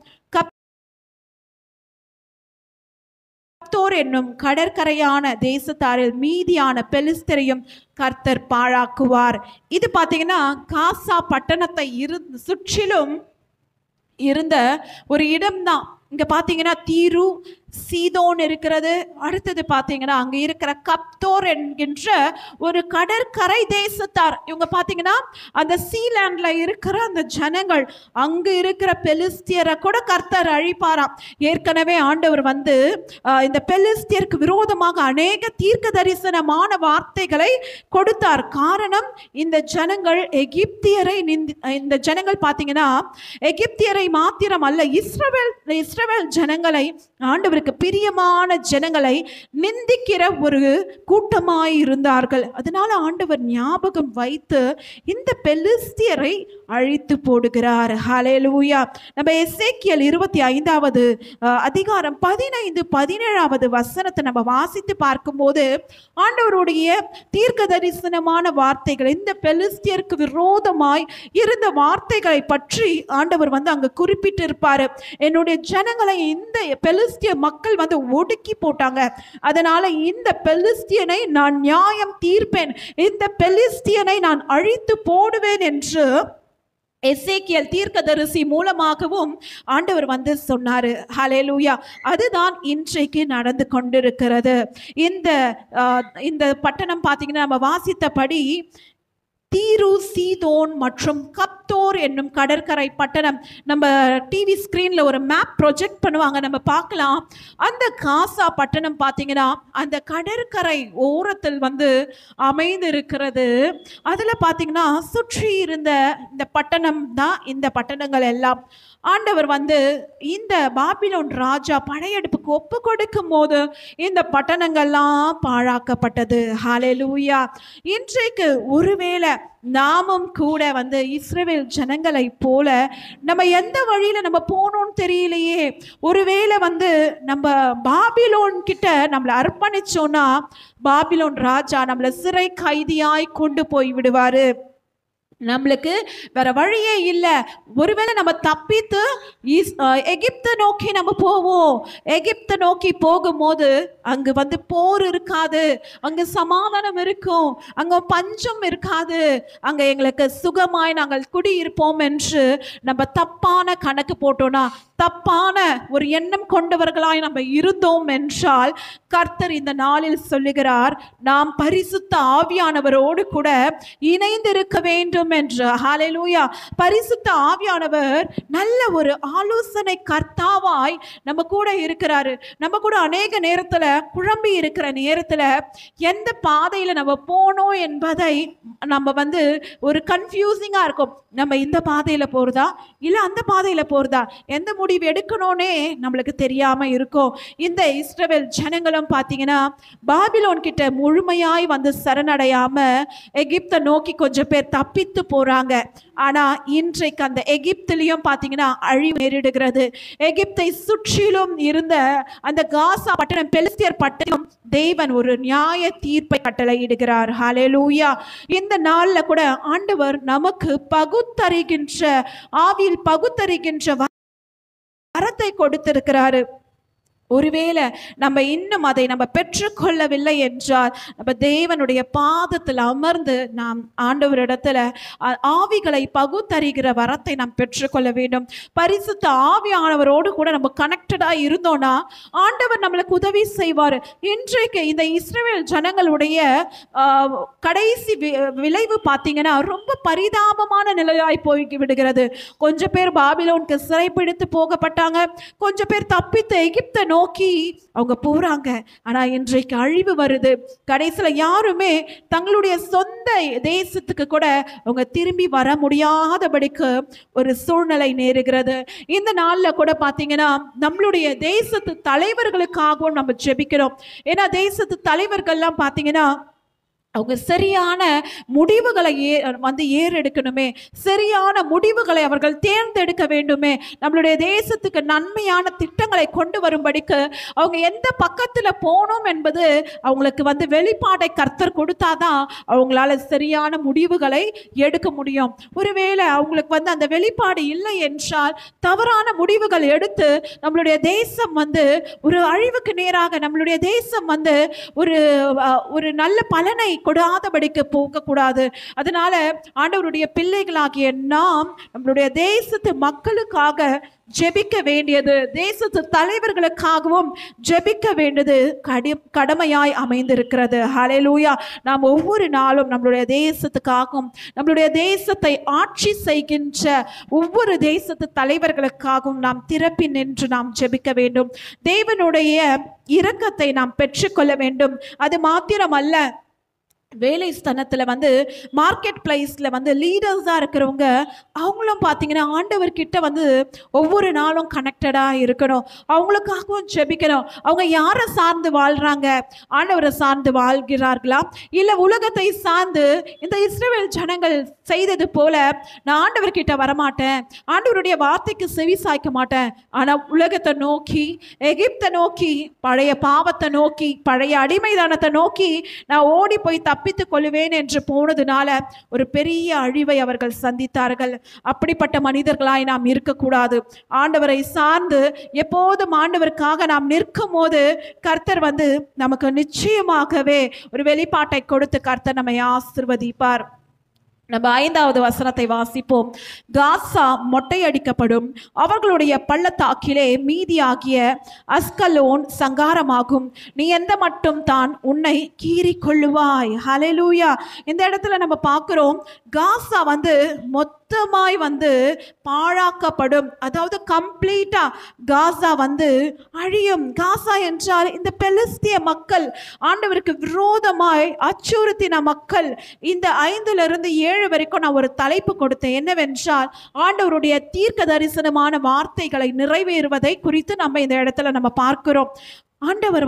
கப்தோர் என்னும் கடற்கரையான தேசத்தாரில் மீதியான பெலிஸ்தரையும் கர்த்தர் பாழாக்குவார். இது பார்த்தீங்கன்னா காசா பட்டணத்தை சுற்றிலும் இருந்த ஒரு இடம்தான். இங்க பாத்தீங்கன்னா தீரு சீதோன் இருக்கிறது. அடுத்தது பாத்தீங்கன்னா அங்க இருக்கிற கப்தோர் என்கின்ற ஒரு கடற்கரை தேசத்தார். இவங்க பாத்தீங்கன்னா அந்த சீலாண்ட்ல இருக்கிற அந்த ஜனங்கள், அங்கு இருக்கிற பெலிஸ்தியரை கூட கர்த்தர் அழிப்பாராம். ஏற்கனவே ஆண்டவர் வந்து இந்த பெலிஸ்தியருக்கு விரோதமாக அநேக தீர்க்க தரிசனமான வார்த்தைகளை கொடுத்தார். காரணம், இந்த ஜனங்கள் எகிப்தியரை இந்த ஜனங்கள் பாத்தீங்கன்னா எகிப்தியரை மாத்திரம் அல்ல, இஸ்ரவேல் ஜனங்களை, ஆண்டவருக்கு பிரியமான ஜனங்களை நிந்திக்கிற ஒரு கூட்டமாய் இருந்தார்கள். அதனால ஆண்டவர் ஞாபகம் வைத்து இந்த பெலிஸ்தியரை அழித்து போடுகிறார். ஹல்லேலூயா. நம்ம எசேக்கியேல் 25வது அதிகாரம் 15-17வது வசனத்தை நம்ம வாசித்து பார்க்கும்போது ஆண்டவருடைய தீர்க்க தரிசனமான வார்த்தைகள், இந்த பெலிஸ்தியருக்கு விரோதமாய் இருந்த வார்த்தைகளை பற்றி ஆண்டவர் வந்து அங்க குறிப்பிட்டு இருப்பாரு. என்னுடைய ஜனங்களை இந்த பெலிஸ்திய மக்கள் வந்து ஒடுக்கி போட்டாங்க, அதனால இந்த பெலிஸ்தியனை நான் நியாயம் தீர்ப்பேன், இந்த பெலிஸ்தியனை நான் அழித்து போடுவேன் என்று எசேக்கியேல் தீர்க்கதரிசி மூலமாகவும் ஆண்டவர் வந்து சொன்னாரு. ஹல்லேலூயா. அதுதான் இன்றைக்கு நடந்து கொண்டிருக்கிறது. இந்த பட்டணம் பார்த்தீங்கன்னா நம்ம வாசித்தபடி தீரு, சீதோன் மற்றும் கப்தோர் என்னும் கடற்கரை பட்டணம். நம்ம டிவி ஸ்கிரீன்ல ஒரு மேப் ப்ரொஜெக்ட் பண்ணுவாங்க, நம்ம பார்க்கலாம். அந்த காசா பட்டணம் பார்த்தீங்கன்னா அந்த கடற்கரை ஓரத்தில் வந்து அமைந்து இருக்கிறது. அதுல பார்த்தீங்கன்னா சுற்றி இருந்த இந்த பட்டணம் தான் இந்த பட்டணங்கள் எல்லாம். ஆண்டவர் வந்து இந்த பாபிலோன் ராஜா படையெடுப்புக்கு ஒப்பு கொடுக்கும் போது இந்த பட்டணங்கள்லாம் பாழாக்கப்பட்டது. ஹல்லேலூயா. இன்றைக்கு ஒருவேளை நாமும் கூட வந்து இஸ்ரவேல் ஜனங்களை போல நம்ம எந்த வழியில நம்ம போனோம்னு தெரியலையே, ஒருவேளை வந்து நம்ம பாபிலோன் கிட்ட நம்மளை அர்ப்பணிச்சோம்னா பாபிலோன் ராஜா நம்மளை சிறை கைதியாய் கொண்டு போய் விடுவாரு. நம்மளுக்கு வேற வழியே இல்லை. ஒருவேளை நம்ம தப்பித்து எகிப்தை நோக்கி நம்ம போவோம். எகிப்தை நோக்கி போகும்போது அங்கு வந்து போர் இருக்காது, அங்கு சமாதானம் இருக்கும், அங்க பஞ்சம் இருக்காது, அங்க எங்களுக்கு சுகமாய் நாங்கள் குடியிருப்போம் என்று நம்ம தப்பான கணக்கு போட்டோம்னா, தப்பான ஒரு எண்ணம் கொண்டவர்களாய் நம்ம இருந்தோம் என்றால் கர்த்தர் இந்த நாளில் சொல்லுகிறார், நாம் பரிசுத்த ஆவியானவரோடு கூட இணைந்திருக்க வேண்டும் வேண்டும் என்று. ஹல்லேலூயா. பரிசுத்த ஆவியானவர் நல்ல ஒரு ஆலோசனை கர்த்தாவாய் நம்ம கூட இருக்கிறாரு. நம்ம கூட அநேக நேரத்துல குழம்பி இருக்கிற நேரத்துல எந்த பாதையில நம்ம போனோம் என்பதை நம்ம வந்து ஒரு கன்ஃபியூசிங்கா இருக்கும். நம்ம இந்த பாதையில போறதா இல்ல அந்த பாதையில போறதா, எந்த முடிவு எடுக்கணும்னே நம்மளுக்கு தெரியாம இருக்கும். இந்த இஸ்ரவேல் ஜனங்களும் பாத்தீங்கன்னா பாபிலோன் கிட்ட முழுமையாய் வந்து சரணடையாம எகிப்தை நோக்கி கொஞ்சம் பேர் தப்பித்து போறாங்க. ஆனா இன்றைக்கு அந்த எகிப்திலையும் பாத்தீங்கன்னா அழிவு நேரிடுகிறது. எகிப்தை சுற்றிலும் இருந்த அந்த காசா பட்டணம், பெலிஸ்தியர் பட்டணம் தேவன் ஒரு நியாய தீர்ப்பை கட்டளையிடுகிறார். ஹல்லேலூயா. இந்த நாள்ல கூட ஆண்டவர் நமக்கு பகுத்தறிகின்ற ஆவியில் பகுத்தறிகின்ற வரத்தை கொடுத்திருக்கிறாரு. ஒருவேளை நம்ம இன்னும் அதை நம்ம பெற்றுக்கொள்ளவில்லை என்றால் நம்ம தேவனுடைய பாதத்தில் அமர்ந்து நாம் ஆண்டவரிடத்துல ஆவிகளை பகுத்தறிகிற வரத்தை நாம் பெற்றுக்கொள்ள வேண்டும். பரிசுத்த ஆவியானவரோடு கூட நம்ம கனெக்டடா இருந்தோம்னா ஆண்டவர் நம்மளுக்கு உதவி செய்வார். இன்றைக்கு இந்த இஸ்ரவேல் ஜனங்களுடைய கடைசி விளைவு பார்த்தீங்கன்னா ரொம்ப பரிதாபமான நிலையாய் போய் விடுகிறது. கொஞ்சம் பேர் பாபிலோனுக்கு சிறைப்பிடித்து போகப்பட்டாங்க, கொஞ்சம் பேர் தப்பித்து எகிப்தை நோக்கி அவங்க போறாங்க. ஆனா இன்றைக்கு அழிவு வருது. கடைசியில யாருமே தங்களுடைய சொந்த தேசத்துக்கு கூட அவங்க திரும்பி வர முடியாதபடிக்கு ஒரு சூழ்நிலை நேருகிறது. இந்த நாள்ல கூட பாத்தீங்கன்னா நம்மளுடைய தேசத்து தலைவர்களுக்காகவும் நம்ம ஜெபிக்கிறோம். ஏன்னா தேசத்து தலைவர்கள்லாம் பாத்தீங்கன்னா அவங்க சரியான முடிவுகளை ஏறெடுக்கணுமே, சரியான முடிவுகளை அவர்கள் தேர்ந்தெடுக்க வேண்டுமே. நம்மளுடைய தேசத்துக்கு நன்மையான திட்டங்களை கொண்டு வரும்படிக்கு அவங்க எந்த பக்கத்துல போகணும் என்பது அவங்களுக்கு வெளிப்பாடை கர்த்தர் கொடுத்தாதான் அவங்களால சரியான முடிவுகளை எடுக்க முடியும். ஒருவேளை அவங்களுக்கு அந்த வெளிப்பாடு இல்லை என்றால் தவறான முடிவுகள் எடுத்து நம்மளுடைய தேசம் ஒரு அழிவுக்கு நேராக, நம்மளுடைய தேசம் ஒரு நல்ல பலனை கொடாதபடிக்கு போகக்கூடாது. அதனால ஆண்டவருடைய பிள்ளைகளாகிய நாம் நம்மளுடைய தேசத்து மக்களுக்காக ஜெபிக்க வேண்டியது, தேசத்து தலைவர்களுக்காகவும் ஜெபிக்க வேண்டியது கடமையாய் அமைந்திருக்கிறது. ஹல்லேலூயா. நாம் ஒவ்வொரு நாளும் நம்மளுடைய தேசத்துக்காகவும் நம்மளுடைய தேசத்தை ஆட்சி செய்கின்ற ஒவ்வொரு தேசத்து தலைவர்களுக்காகவும் நாம் திறப்பி நின்று நாம் ஜெபிக்க வேண்டும். தேவனுடைய இரக்கத்தை நாம் பெற்றுக்கொள்ள வேண்டும். அது மாத்திரமல்ல, வேலை ஸ்தலத்துல மார்க்கெட் பிளேஸ்ல லீடர்ஸா இருக்கிறவங்க அவங்களும் பார்த்தீங்கன்னா ஆண்டவர்கிட்ட ஒவ்வொரு நாளும் கனெக்டடா இருக்கணும். அவங்களுக்காகவும் ஜெபிக்கணும். அவங்க யாரை சார்ந்து வாழ்றாங்க? ஆண்டவரை சார்ந்து வாழ்கிறார்களா இல்ல உலகத்தை சார்ந்து இந்த இஸ்ரவேல் ஜனங்கள் செய்தது போல நான் ஆண்டவர்கிட்ட வரமாட்டேன், ஆண்டவருடைய வார்த்தைக்கு செவி சாய்க்க மாட்டேன், ஆனா உலகத்தை நோக்கி, எகிப்தை நோக்கி, பழைய பாவத்தை நோக்கி, பழைய அடிமைதானத்தை நோக்கி நான் ஓடி போய் தப்பித்துக் கொள்வேன் என்று போனதுனால ஒரு பெரிய அழிவை அவர்கள் சந்தித்தார்கள். அப்படிப்பட்ட மனிதர்களாய் நாம் இருக்கக்கூடாது. ஆண்டவரை சார்ந்து எப்போதும் ஆண்டவருக்காக நாம் நிற்கும் போது கர்த்தர் நமக்கு நிச்சயமாகவே ஒரு வெளிப்பாட்டை கொடுத்து கர்த்தர் நம்மை ஆசீர்வதிப்பார். நம்ம 5வது வசனத்தை வாசிப்போம். காசா மொட்டையடிக்கப்படும், அவர்களுடைய பள்ளத்தாக்கிலே மீதியாகிய அஸ்கலோன் சங்காரமாகும், நீ எந்த மட்டும் தான் உன்னை கீறி கொள்ளுவாய். ஹல்லேலூயா. இந்த இடத்துல நம்ம பார்க்கிறோம், காசா மொத்தமாய் பாழாக்கப்படும். அதாவது கம்ப்ளீட்டா காசா அழியும். காசா என்றால் இந்த பெலிஸ்திய மக்கள், ஆண்டவருக்கு விரோதமாய் அச்சுறுத்தின மக்கள். இந்த 5லிருந்து 7 வரைக்கும் நான் ஒரு தலைப்பு கொடுத்தேன். என்னவென்றால் ஆண்டவருடைய தீர்க்க தரிசனமான வார்த்தைகளை நிறைவேறுவதை குறித்து நம்ம இந்த இடத்துல நம்ம பார்க்கிறோம். ஆண்டவர்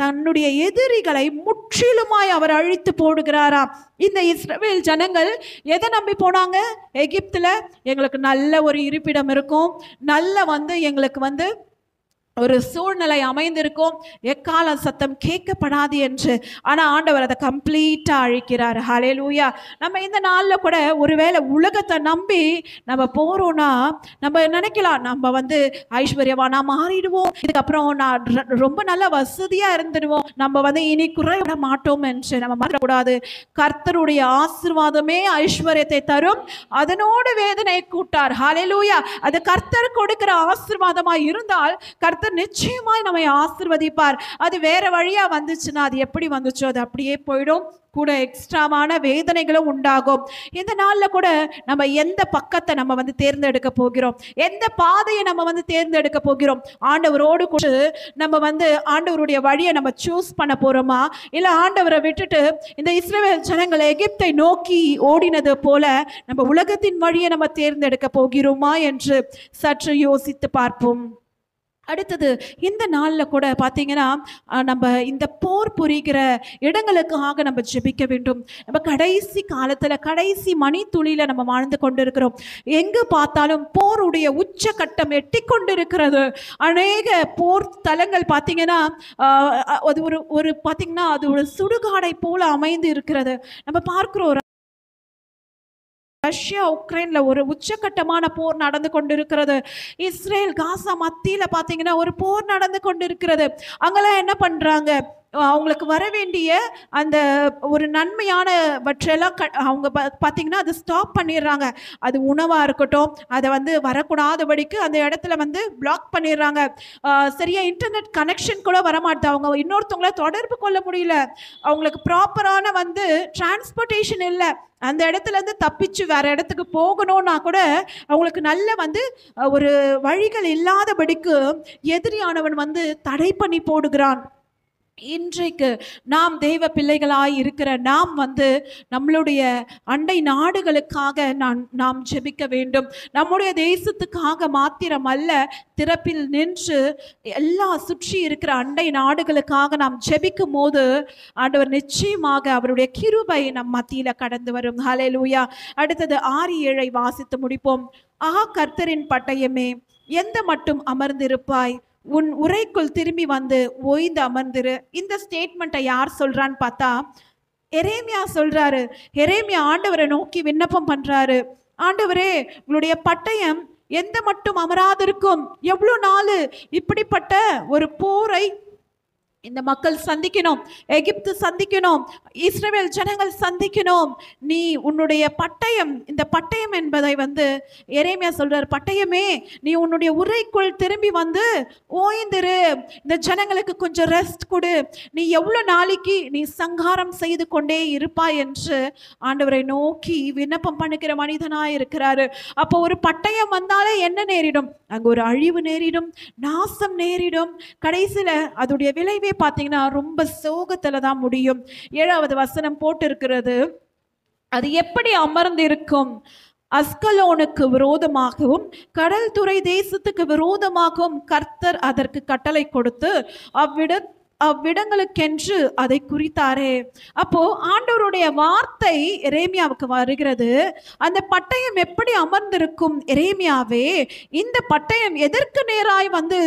தன்னுடைய எதிரிகளை முற்றிலுமாய் அவர் அழித்து போடுகிறாராம். இந்த இஸ்ரவேல் ஜனங்கள் எதை நம்பி போனாங்க? எகிப்துல எங்களுக்கு நல்ல ஒரு இருப்பிடம் இருக்கும், நல்ல எங்களுக்கு ஒரு சூழ்நிலை அமைந்திருக்கும், எக்கால சத்தம் கேட்கப்படாது என்று. ஆனால் ஆண்டவர் அதை கம்ப்ளீட்டா அழிக்கிறார். ஹல்லேலூயா. நம்ம இந்த நாளில் கூட ஒருவேளை உலகத்தை நம்பி நம்ம போறோம்னா நம்ம நினைக்கலாம், நம்ம ஐஸ்வர்யவானா மாறிடுவோம், இதுக்கப்புறம் நான் ரொம்ப நல்ல வசதியா இருந்துடுவோம், நம்ம இனி குறைவிட மாட்டோம் என்று நம்ம மாறக்கூடாது. கர்த்தருடைய ஆசீர்வாதமே ஐஸ்வர்யத்தை தரும், அதனோடு வேதனை கூட்டார். ஹல்லேலூயா. அது கர்த்தர் கொடுக்கிற ஆசீர்வாதமா இருந்தால் கர்த்தர் கர்த்தர் நிச்சயமாய் நம்மை ஆசீர்வதிப்பார். அது வேற வழியா வந்துச்சுன்னா அது எப்படி வந்துச்சோ அது அப்படியே போயிடும், கூட எக்ஸ்ட்ராவான வேதனைகளும் உண்டாகும். இந்த நாள்ல கூட நம்ம எந்த பக்கத்தை நம்ம வந்து தேர்ந்தெடுக்க போகிறோம், எந்த பாதையை நம்ம வந்து தேர்ந்தெடுக்க போகிறோம்? ஆண்டவரோடு கூட நம்ம வந்து ஆண்டவருடைய வழியை நம்ம சூஸ் பண்ண போறோமா, இல்ல ஆண்டவரை விட்டுட்டு இந்த இஸ்ரவேல் ஜனங்கள் எகிப்தை நோக்கி ஓடினது போல நம்ம உலகத்தின் வழியை நம்ம தேர்ந்தெடுக்க போகிறோமா என்று சற்று யோசித்து பார்ப்போம். அடுத்தது இந்த நாளில் கூட பார்த்தீங்கன்னா நம்ம இந்த போர் புரிகிற இடங்களுக்காக நம்ம ஜெபிக்க வேண்டும். நம்ம கடைசி காலத்தில் கடைசி மணித்துளியில் நம்ம வாழ்ந்து கொண்டிருக்கிறோம். எங்கு பார்த்தாலும் போருடைய உச்சகட்டம் எட்டி கொண்டிருக்கிறது. அநேக போர் தலங்கள் பார்த்தீங்கன்னா அது ஒரு பார்த்தீங்கன்னா அது ஒரு சுடுகாடை போல அமைந்து இருக்கிறது. நம்ம பார்க்கிறோம் ரஷ்யா உக்ரைன்ல ஒரு உச்சகட்டமான போர் நடந்து கொண்டிருக்கிறது. இஸ்ரேல் காசா மத்தியில பாத்தீங்கன்னா ஒரு போர் நடந்து கொண்டிருக்கிறது. அங்கெல்லாம் என்ன பண்றாங்க, அவங்களுக்கு வர வேண்டிய அந்த ஒரு நன்மையானவற்றெல்லாம் அவங்க பார்த்தீங்கன்னா அதை ஸ்டாப் பண்ணிடுறாங்க. அது உணவாக இருக்கட்டும், அதை வந்து வரக்கூடாதபடிக்கு அந்த இடத்துல வந்து பிளாக் பண்ணிடுறாங்க. சரியா இன்டர்நெட் கனெக்ஷன் கூட வரமாட்டேன், அவங்க இன்னொருத்தவங்கள தொடர்பு கொள்ள முடியல, அவங்களுக்கு ப்ராப்பரான வந்து டிரான்ஸ்போர்ட்டேஷன் இல்லை. அந்த இடத்துல இருந்து தப்பிச்சு வேற இடத்துக்கு போகணும்னா கூட அவங்களுக்கு நல்ல வந்து ஒரு வழிகள் இல்லாதபடிக்கு எதிரியானவன் வந்து தடை பண்ணி போடுகிறான். இன்றைக்கு நாம் தேவ பிள்ளைகளாய் இருக்கிற நாம் வந்து நம்மளுடைய அண்டை நாடுகளுக்காக நாம் ஜெபிக்க வேண்டும். நம்முடைய தேசத்துக்காக மாத்திரம் அல்ல, திறப்பில் நின்று எல்லா சுற்றி இருக்கிற அண்டை நாடுகளுக்காக நாம் ஜெபிக்கும் போது ஆண்டவர் நிச்சயமாக அவருடைய கிருபை நம் மத்தியில கடந்து வரும். ஹல்லேலூயா. அடுத்தது 6-7 வாசித்து முடிப்போம். கர்த்தரின் பட்டயமே, எந்த மட்டும் அமர்ந்திருப்பாய், உன் உரைக்குள் திரும்பி வந்து ஓய்ந்து அமர்ந்திரு. இந்த ஸ்டேட்மெண்ட்டை யார் சொல்றான்னு பார்த்தா எரேமியா சொல்றாரு. எரேமியா ஆண்டவரை நோக்கி விண்ணப்பம் பண்றாரு. ஆண்டவரே, உங்களுடைய பட்டயம் எந்த மட்டும் அமராதிருக்கும்? எவ்வளவு நாள் இப்படிப்பட்ட ஒரு போரை இந்த மக்கள் சந்திக்கணும், எகிப்து சந்திக்கணும், இஸ்ரவேல் ஜனங்கள் சந்திக்கணும். நீ உன்னுடைய பட்டயம், இந்த பட்டயம் என்பதை வந்து எரேமியா சொல்றார், பட்டயமே நீ உன்னுடைய உரைக்குள் திரும்பி வந்து ஓய்ந்திரு, இந்த ஜனங்களுக்கு கொஞ்சம் ரெஸ்ட் கொடு, நீ எவ்வளவு நாளைக்கு நீ சங்காரம் செய்து கொண்டே இருப்பாய் என்று ஆண்டவரை நோக்கி விண்ணப்பம் பண்ணுகிற மனிதனாய் இருக்கிறாரு. அப்போ ஒரு பட்டயம் வந்தாலே என்ன நேரிடும்? அங்க ஒரு அழிவு நேரிடும், நாசம் நேரிடும். கடைசியில அதோடைய விளைவே பார்த்தீங்கன்னா ரொம்ப சோகத்துல தான் முடியும். 7வது வசனம் போட்டு இருக்கிறது, அது எப்படி அமர்ந்திருக்கும்? அஸ்கலோனுக்கு விரோதமாகவும் கடல் துறை தேசத்துக்கு விரோதமாகவும் கர்த்தர் அதற்கு கட்டளை கொடுத்து அவ்விடங்களுக்கென்று அதை குறித்தாரே. அப்போ ஆண்டவருடைய வார்த்தை எரேமியாவுக்கு வருகிறது. அந்த பட்டயம் எப்படி அமர்ந்திருக்கும்? எரேமியாவே, இந்த பட்டயம் எதற்கு நேராய் வந்து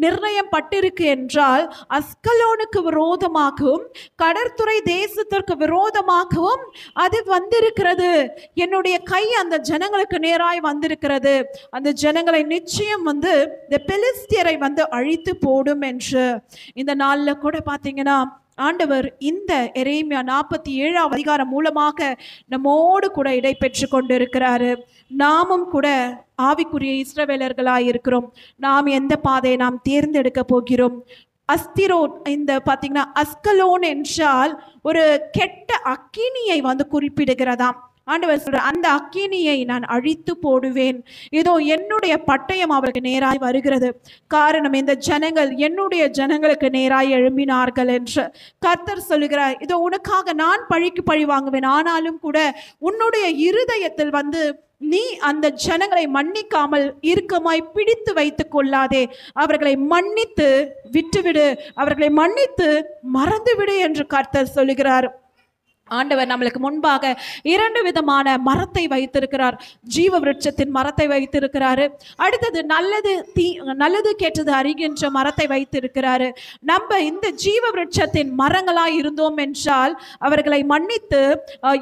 நிர்ணயம் பட்டிருக்கு என்றால் அஸ்கலோனுக்கு விரோதமாகவும் கடற்துறை தேசத்திற்கு விரோதமாகவும் அது வந்திருக்கிறது. என்னுடைய கை அந்த ஜனங்களுக்கு நேராய் வந்திருக்கிறது. அந்த ஜனங்களை நிச்சயம் வந்து இந்த பெலிஸ்தியரை வந்து அழித்து போடும் என்று இந்த நாள்ல கூட பாத்தீங்கன்னா ஆண்டவர் இந்த எரேமியா 47ஆம் அதிகாரம் மூலமாக நம்மோடு கூட இடை பெற்று கொண்டிருக்கிறாரு. நாமும் கூட ஆவிக்குரிய இஸ்ரவேலர்களாய் இருக்கிறோம். நாம் எந்த பாதையை நாம் தேர்ந்தெடுக்க போகிறோம்? அஸ்திரோன், இந்த பாத்தீங்கன்னா அஸ்கலோன் என்றால் ஒரு கெட்ட அக்கினியை வந்து குறிப்பிடுகிறதாம். ஆண்டவர் சொல்ற, அந்த அக்கினியை நான் அழித்து போடுவேன். இதோ என்னுடைய பட்டயம் அவருக்கு நேராய் வருகிறது. காரணம், இந்த ஜனங்கள் என்னுடைய ஜனங்களுக்கு நேராய் எழும்பினார்கள் என்று கர்த்தர் சொல்லுகிறார். இதோ உனக்காக நான் பழிக்கு பழி வாங்குவேன். ஆனாலும் கூட உன்னுடைய இருதயத்தில் வந்து நீ அந்த ஜனங்களை மன்னிக்காமல் இறுக்கமாய் பிடித்து வைத்துக் கொள்ளாதே. அவர்களை மன்னித்து விட்டுவிடு, அவர்களை மன்னித்து மறந்துவிடு என்று கர்த்தர் சொல்லுகிறார். ஆண்டவர் நம்மளுக்கு முன்பாக 2 விதமான மரத்தை வைத்திருக்கிறார். ஜீவ விருட்சத்தின் மரத்தை வைத்திருக்கிறாரு. அடுத்தது நல்லது கெட்டது அறிகின்ற மரத்தை வைத்திருக்கிறாரு. நம்ம இந்த ஜீவ விருட்சத்தின் மரங்களாய் இருந்தோம் என்றால் அவர்களை மன்னித்து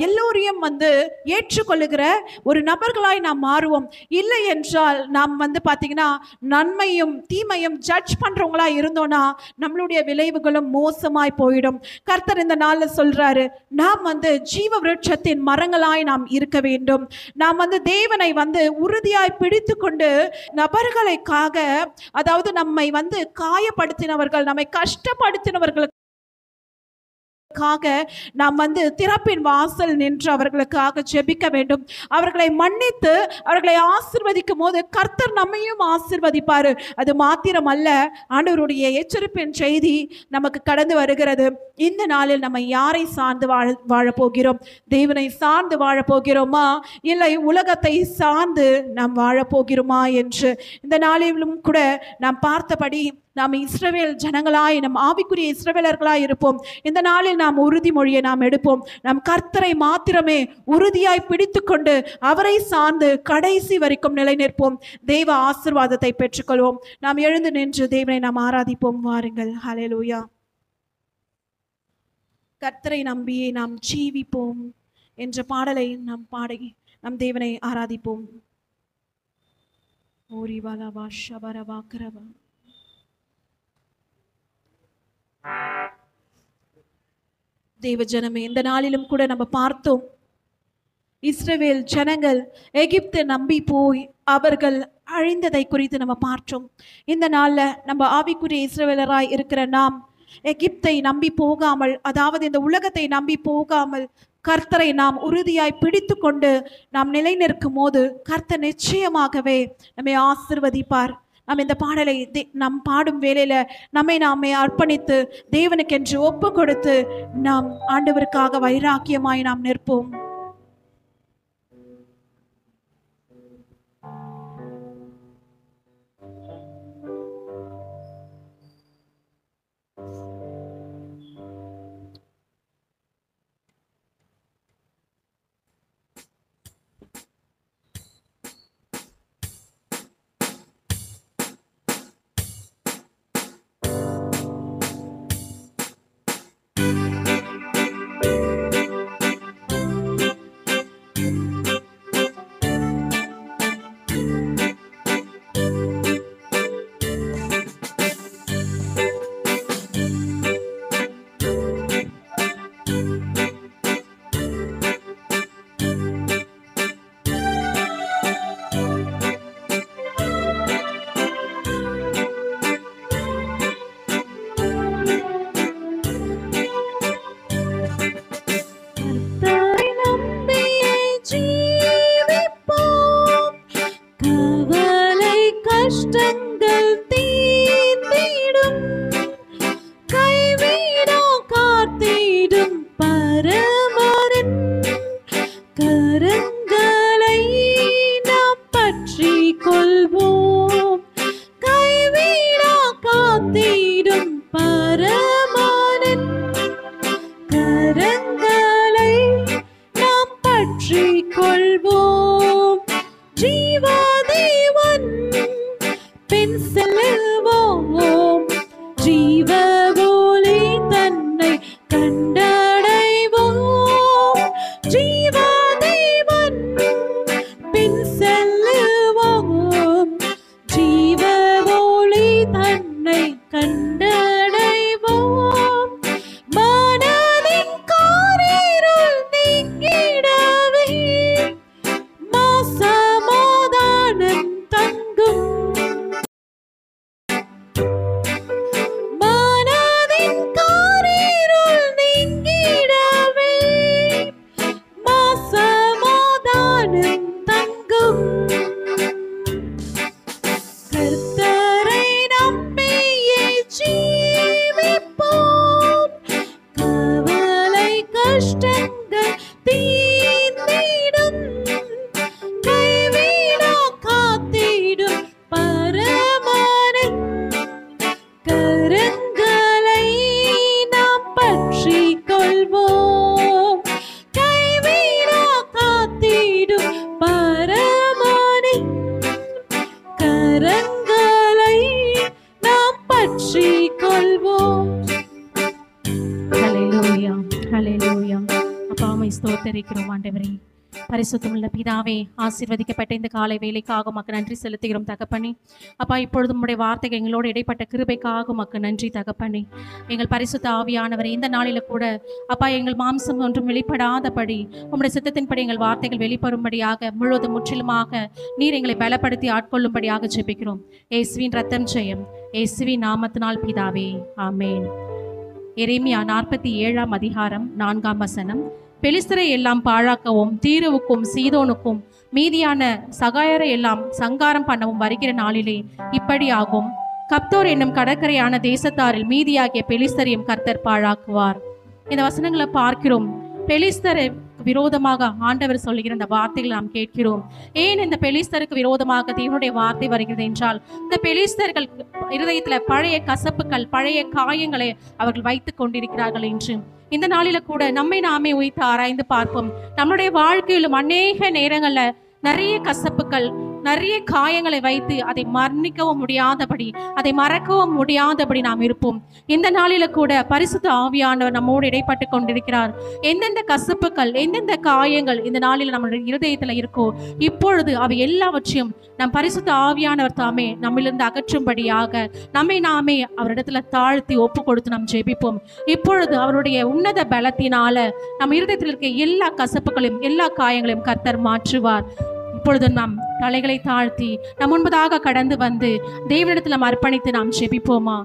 எல்லோரையும் வந்து ஏற்றுக்கொள்ளுகிற ஒரு நபர்களாய் நாம் மாறுவோம். இல்லை என்றால் நாம் வந்து பார்த்தீங்கன்னா நன்மையும் தீமையும் ஜட்ஜ் பண்றவங்களா இருந்தோம்னா நம்மளுடைய விளைவுகளும் மோசமாய் போயிடும். கர்த்தர் இந்த நாள்ல சொல்றாரு, நாம் நாம் ஜீவ விருட்சத்தின் மரங்களாய் நாம் இருக்க வேண்டும். நாம் தேவனை உறுதியாய் பிடித்து கொண்டு நபர்களுக்காக, அதாவது நம்மை காயப்படுத்தினவர்கள், நம்மை கஷ்டப்படுத்தினவர்களுக்கு நாம் திறப்பின் வாசல் நின்று அவர்களுக்காக ஜெபிக்க வேண்டும். அவர்களை மன்னித்து அவர்களை ஆசீர்வதிக்கும் போது கர்த்தர் நம்மையும் ஆசீர்வதிப்பார். அது மாத்திரம் அல்ல, ஆண்டவருடைய எச்சரிப்பின் செய்தி நமக்கு கடந்து வருகிறது. இந்த நாளில் நம்ம யாரை சார்ந்து வாழப்போகிறோம்? தேவனை சார்ந்து வாழப்போகிறோமா, இல்லை உலகத்தை சார்ந்து நாம் வாழப்போகிறோமா என்று இந்த நாளிலும் கூட நாம் பார்த்தபடி நாம் இஸ்ரவேல் ஜனங்களாய், நம் ஆவிக்குரிய இஸ்ரவேலர்களாய் இருப்போம். இந்த நாளில் நாம் உறுதிமொழியை நாம் எடுப்போம். நாம் கர்த்தரை மாத்திரமே உறுதியாய் பிடித்து கொண்டு அவரை சார்ந்து கடைசி வரைக்கும் நிலை நிற்போம். தெய்வ ஆசீர்வாதத்தை பெற்றுக்கொள்வோம். நாம் எழுந்து நின்று தேவனை நாம் ஆராதிப்போம். வாருங்கள். ஹல்லேலூயா. கர்த்தரை நம்பியே நாம் ஜீவிப்போம் என்ற பாடலை நாம் பாடி நம் தேவனை ஆராதிப்போம். ஓரிவாலவா ஷபரவா கரவா. தேவ ஜனமே, இந்த நாளிலும் கூட நம்ம பார்த்தோம், இஸ்ரவேல் ஜனங்கள் எகிப்தை நம்பி போய் அவர்கள் அழிந்ததை குறித்து நம்ம பார்த்தோம். இந்த நாள்ல நம்ம ஆவிக்குரிய இஸ்ரவேலராய் இருக்கிற நாம் எகிப்தை நம்பி போகாமல், அதாவது இந்த உலகத்தை நம்பி போகாமல் கர்த்தரை நாம் உறுதியாய் பிடித்து கொண்டு நாம் நிலை நிற்கும் போது கர்த்தர் நிச்சயமாகவே நம்மை ஆசீர்வதிப்பார். நாம் இந்த பாடலை நாம் பாடும் வேளையில நாமே அர்ப்பணித்து தேவனுக்கென்று ஒப்பு கொடுத்து நாம் ஆண்டவருக்காக வைராக்கியமாய் நாம் நிற்போம். ஸ்தோத்திரிக்கிறோம் ஆண்டவரே. பரிசுத்தமுள்ள பிதாவே, ஆசீர்வதிக்கப்பட்ட இந்த காலை வேலைக்காக உமக்கு நன்றி செலுத்துகிறோம் தகப்பனே. அப்பா, இப்பொழுது உம்முடைய வார்த்தைகள் எங்களோடு இடைப்பட்ட கிருபைக்காக உமக்கு நன்றி தகப்பனே. எங்கள் பரிசுத்த ஆவியானவரை இந்த நாளில கூட அப்பா, எங்கள் மாம்சம் ஒன்றும் வெளிப்படாதபடி உம்முடைய சித்தத்தின்படி எங்கள் வார்த்தைகள் வெளிப்படும்படியாக முழுவதும் முற்றிலுமாக நீர் எங்களை பலப்படுத்தி ஆட்கொள்ளும்படியாக ஜெபிக்கிறோம். இயேசுவின் ரத்தம் ஜெயம், இயேசுவின் நாமத்தினால் பிதாவே, ஆமென். எரேமியா 47 அதிகாரம் 4 வசனம். பெலிஸ்தரை எல்லாம் பாழாக்கவும் தீருவுக்கும் சீதோனுக்கும் மீதியான சகாயரை எல்லாம் சங்காரம் பண்ணவும் வருகிற நாளிலே இப்படி ஆகும். கப்தோர் என்னும் கடற்கரையான தேசத்தாரில் மீதியாகிய பெலிஸ்தரையும் கர்த்தர் பாழாக்குவார். இந்த வசனங்களை பார்க்கிறோம். பெலிஸ்தரை விரோதமாக ஆண்டவர் சொல்லுகிற இந்த வார்த்தைகளை நாம் கேட்கிறோம். ஏன் இந்த பெலிஸ்தருக்கு விரோதமாக தேவனுடைய வார்த்தை வருகிறது என்றால், இந்த பெலிஸ்தர்கள் இருதயத்துல பழைய கசப்புகள், பழைய காயங்களை அவர்கள் வைத்துக் கொண்டிருக்கிறார்கள் என்று இந்த நாளில கூட நம்மை நாமே உய்த்து ஆராய்ந்து பார்ப்போம். நம்மளுடைய வாழ்க்கையிலும் அநேக நேரங்கள்ல நிறைய கசப்புகள், நிறைய காயங்களை வைத்து அதை மன்னிக்கவும் முடியாதபடி, அதை மறக்கவும் முடியாதபடி நாம் இருப்போம். இந்த நாளில கூட பரிசுத்த ஆவியானவர் நம்மோடு இடைப்பட்டு கொண்டிருக்கிறார். எந்தெந்த கசப்புகள், எந்தெந்த காயங்கள் இந்த நாளில் நம்மளுடைய இருதயத்துல இருக்கோ, இப்பொழுது அவை எல்லாவற்றையும் நம் பரிசுத்த ஆவியானவர் தாமே நம்மிலிருந்து அகற்றும்படியாக நம்மை நாமே அவரிடத்துல தாழ்த்தி ஒப்பு கொடுத்து நாம் ஜெபிப்போம். இப்பொழுது அவருடைய உன்னத பலத்தினால நம் இருதயத்தில் இருக்க எல்லா கசப்புகளையும், எல்லா காயங்களையும் கர்த்தர் மாற்றுவார். இப்பொழுது நாம் தலைகளை தாழ்த்தி நம் முன்பதாக கடந்து வந்து தேவனிடத்தில் நாம் அர்ப்பணித்து நாம் ஜெபிப்போமா?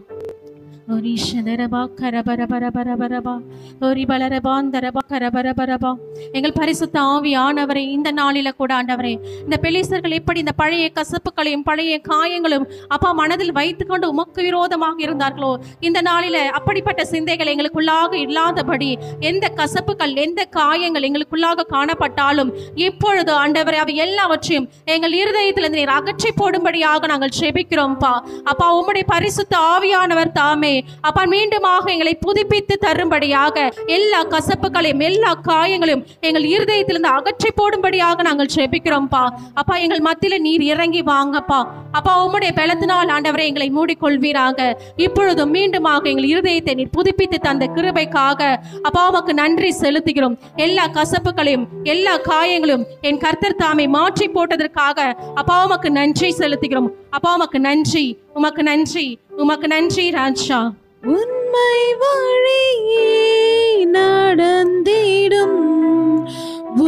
எங்கள் பரிசுத்த ஆவியானவரை, இந்த நாளில கூட ஆண்டவரே, இந்த பெலிஸ்தர்கள் எப்படி இந்த பழைய கசப்புகளையும் பழைய காயங்களும் அப்பா மனதில் வைத்துக்கொண்டு உமக்கு விரோதமாக இருந்தார்களோ, இந்த நாளில அப்படிப்பட்ட சிந்தைகள் எங்களுக்குள்ளாக இல்லாதபடி, எந்த கசப்புகள், எந்த காயங்கள் எங்களுக்குள்ளாக காணப்பட்டாலும் இப்பொழுது ஆண்டவரே அவை எல்லாவற்றையும் எங்கள் இருதயத்திலிருந்து நீர் அகற்றி போடும்படியாக நாங்கள் ஜெபிக்கிறோம்ப்பா. அப்பா, உம்முடைய பரிசுத்த ஆவியானவர் தாமே அப்பா மீண்டுமாக எங்களை புதுப்பித்து தரும்படியாக எல்லா கசப்புகளையும் எல்லா காயங்களையும் எங்கள் இருதயத்திலிருந்து அகற்றி போடும்படியாக நாங்கள் ஜெபிக்கிறோம்ப்பா. அப்பா, எங்கள் மத்தியில நீர் இறங்கி வாங்கப்பா. அப்பா, உம்முடைய பலத்தினால் ஆண்டவரை எங்களை மூடிக்கொள்வீராக. இப்பொழுதும் மீண்டுமாக எங்கள் இருதயத்தை நீர் புதுப்பித்து தந்த கிருபைக்காக அப்பா உமக்கு நன்றி செலுத்துகிறோம். எல்லா கசப்புகளையும் எல்லா காயங்களையும் என் கர்த்தர் தாமே மாற்றி போட்டதற்காக அப்பா உமக்கு நன்றி செலுத்துகிறோம். அப்பா உமக்கு நன்றி, உமக்கு நன்றி, உமக்கு நன்றி ராஜா. உண்மை வழியே நடந்திடும்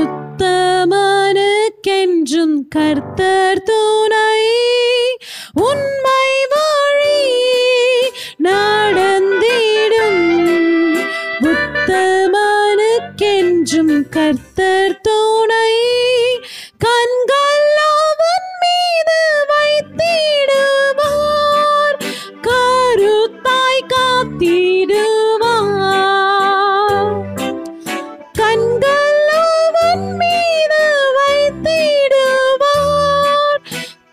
உத்தமனுக்கென்றும் கர்த்தர் துணை. உண்மை வழியே நடந்திடும் உத்தமனுக்கென்றும் கர்த்தர் துணை. கண்கள் அவன் மீது வைத்திடுவார், கருத்தாய் காத்திடுவார். கண்கள் அவன் மீது வைத்திடுவார்,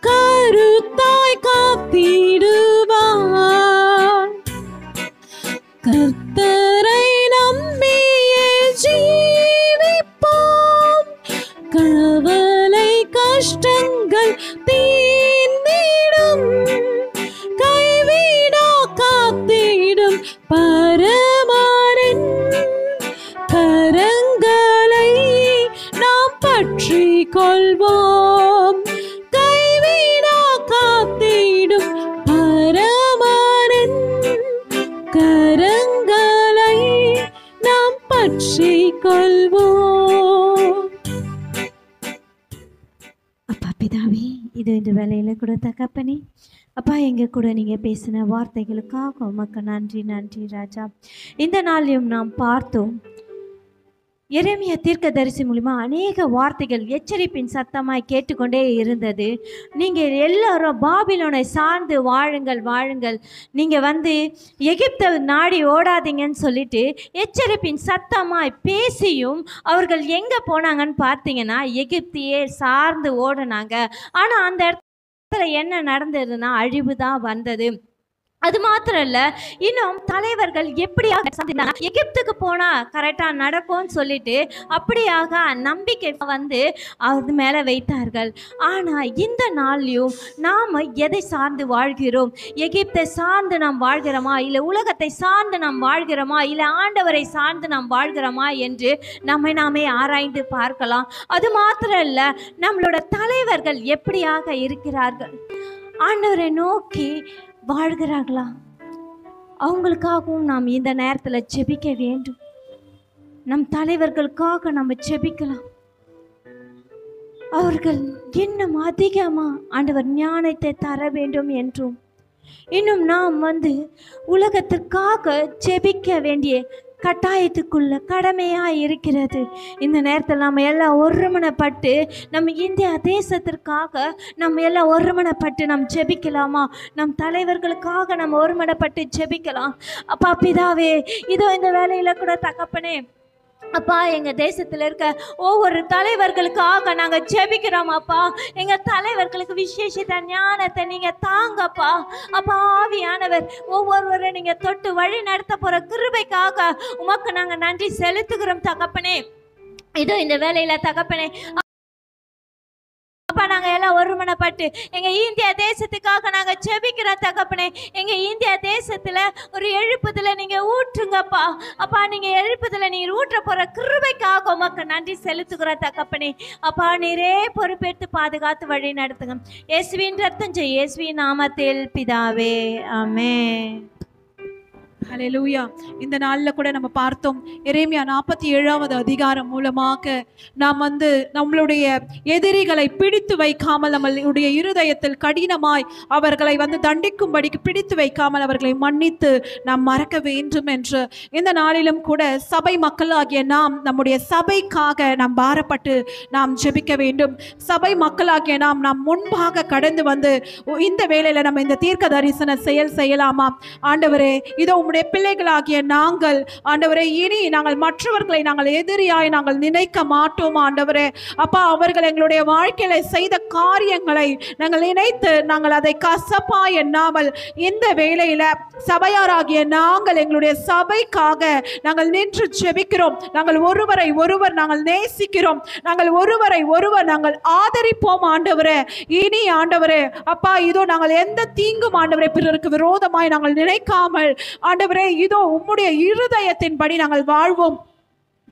கருத்தாய் காத்திடுவார். கர்த்தரை நம்பியே ஜீவிப்போம், கவலை கஷ்டங்கள் தீர்ந்திடும், கைவிடா காத்திடும் பரமாரின் கரங்களை நாம் பற்றி கொள்வோம். கைவிடா காத்திடும் பரமாரின் கரங்களை நாம் பற்றி கொள்வோம். அப்பா பிதாவே, இது இந்த வேலையில் கூட தகப்பனே, அப்பா எங்கள் கூட நீங்கள் பேசின வார்த்தைகளுக்காக உமக்கு நன்றி, நன்றி ராஜா. இந்த நாளையும் நாம் பார்த்தோம், எரேமியா தீர்க்கதரிசி மூலிமா அநேக வார்த்தைகள் எச்சரிப்பின் சத்தமாய் கேட்டுக்கொண்டே இருந்தது. நீங்கள் எல்லாரும் பாபிலோனை சார்ந்து வாழுங்கள், வாழுங்கள், நீங்கள் எகிப்தை நாடி ஓடாதீங்கன்னு சொல்லிட்டு எச்சரிப்பின் சத்தமாய் பேசியும் அவர்கள் எங்கே போனாங்கன்னு பார்த்தீங்கன்னா எகிப்தையே சார்ந்து ஓடினாங்க. ஆனால் அந்த இடத்துல என்ன நடந்ததுன்னா அழிவு தான் வந்தது. அது மாத்திரம் இல்ல, இன்னும் தலைவர்கள் எப்படியாக எகிப்துக்கு போனா கரெக்டா நடக்கும்னு சொல்லிட்டு அப்படியாக நம்பிக்கை அது மேல வைத்தார்கள். ஆனா இந்த நாள்லயும் நாம எதை சார்ந்து வாழ்கிறோம்? எகிப்தை சார்ந்து நாம் வாழ்கிறோமா, இல்ல உலகத்தை சார்ந்து நாம் வாழ்கிறோமா, இல்ல ஆண்டவரை சார்ந்து நாம் வாழ்கிறோமா என்று நம்மை நாமே ஆராய்ந்து பார்க்கலாம். அது மாத்திரம் இல்ல, நம்மளோட தலைவர்கள் எப்படியாக இருக்கிறார்கள்? ஆண்டவரை நோக்கி வாழ்கிறார்களா? அவங்களுக்காகவும் நாம் இந்த நேரத்தில் ஜெபிக்க வேண்டும். நம் தலைவர்களுக்காக நம்ம ஜெபிக்கலாம். அவர்கள் இன்னும் அதிகமா ஆண்டவர் ஞானத்தை தர வேண்டும் என்றும், இன்னும் நாம் உலகத்திற்காக ஜெபிக்க வேண்டிய கட்டாயத்துக்குள்ள கடமையாக இருக்கிறது. இந்த நேரத்தில் நம்ம எல்லாம் ஒருமனப்பட்டு நம்ம இந்தியா தேசத்திற்காக நம்ம எல்லாம் ஒருமனப்பட்டு நம்ம ஜெபிக்கலாமா? நம் தலைவர்களுக்காக நம்ம ஒருமனப்பட்டு ஜெபிக்கலாம். அப்பா பிதாவே, இதோ இந்த வேலையில் கூட தகப்பனே, அப்பா எங்கள் தேசத்தில் இருக்க ஒவ்வொரு தலைவர்களுக்காக நாங்கள் ஜெபிக்கிறோம். அப்பா எங்கள் தலைவர்களுக்கு விசேஷித்த ஞானத்தை நீங்கள் தாங்கப்பா. அப்பா ஆவியானவர் ஒவ்வொருவரை நீங்கள் தொட்டு வழி நடத்த போகிற கிருபைக்காக உமக்கு நாங்கள் நன்றி செலுத்துகிறோம் தகப்பனே. இதோ இந்த வேலையில் தகப்பனே, அப்பா நாங்கள் எல்லாம் ஒருமனப்பட்டு எங்கள் இந்தியா தேசத்துக்காக நாங்கள் ஜெபிக்கிறோம் தகப்பனே. எங்கள் இந்தியா தேசத்தில் ஒரு எழுப்புதலை நீங்கள் ஊற்றுங்கப்பா. அப்பா நீங்கள் எழுப்புதலை நீர் ஊற்ற போகிற கிருபைக்காக உமக்கு நன்றி செலுத்துகிறோம் தகப்பனே. அப்பா நீரே பொறுப்பேற்று பாதுகாத்து வழி நடத்துங்க. இயேசுவின் ரத்தம் ஜெய் இயேசுவின் நாமத்தில் பிதாவே, ஆமென். ஹல்லேலூயா. இந்த நாளில் கூட நம்ம பார்த்தோம், எரேமியா 47வது அதிகாரம் மூலமாக நாம் நம்மளுடைய எதிரிகளை பிடித்து வைக்காமல், நம்மளுடைய இருதயத்தில் கடினமாய் அவர்களை தண்டிக்கும்படிக்கு பிடித்து வைக்காமல் அவர்களை மன்னித்து நாம் மறக்க வேண்டும் என்று இந்த நாளிலும் கூட சபை மக்களாகிய நாம் நம்முடைய சபைக்காக நாம் பாரப்பட்டு நாம் ஜெபிக்க வேண்டும். சபை மக்களாகிய நாம் முன்பாக கடந்து இந்த வேளையில் நம்ம இந்த தீர்க்க தரிசன செயல் செய்யலாமா? ஆண்டவரே, இதோ பிள்ளைகளாகிய நாங்கள் ஆண்டவரே, இனி நாங்கள் மற்றவர்களை நாங்கள் எதிரியாய் நாங்கள் நினைக்க மாட்டோம் ஆண்டவரே. அப்பா அவர்கள் எங்களுடைய வாழ்க்கையில செய்த காரியங்களை நாங்கள் நினைத்து நாங்கள் அதை கசப்பா எண்ணாமல் இந்த வேளையில சபையாராகிய நாங்கள் எங்களுடைய சபைக்காக நாங்கள் நின்று ஜெபிக்கிறோம். நாங்கள் ஒருவரை ஒருவர் நாங்கள் நேசிக்கிறோம். நாங்கள் ஒருவரை ஒருவர் நாங்கள் ஆதரிப்போம் ஆண்டவரே. இனி ஆண்டவரே அப்பா, இதோ நாங்கள் எந்த தீங்கும் ஆண்டவரே பிறருக்கு விரோதமாய் நாங்கள் நினைக்காமல் ஆண்டவரே, இதோ உம்முடைய இருதயத்தின்படி நாங்கள் வாழ்வோம்.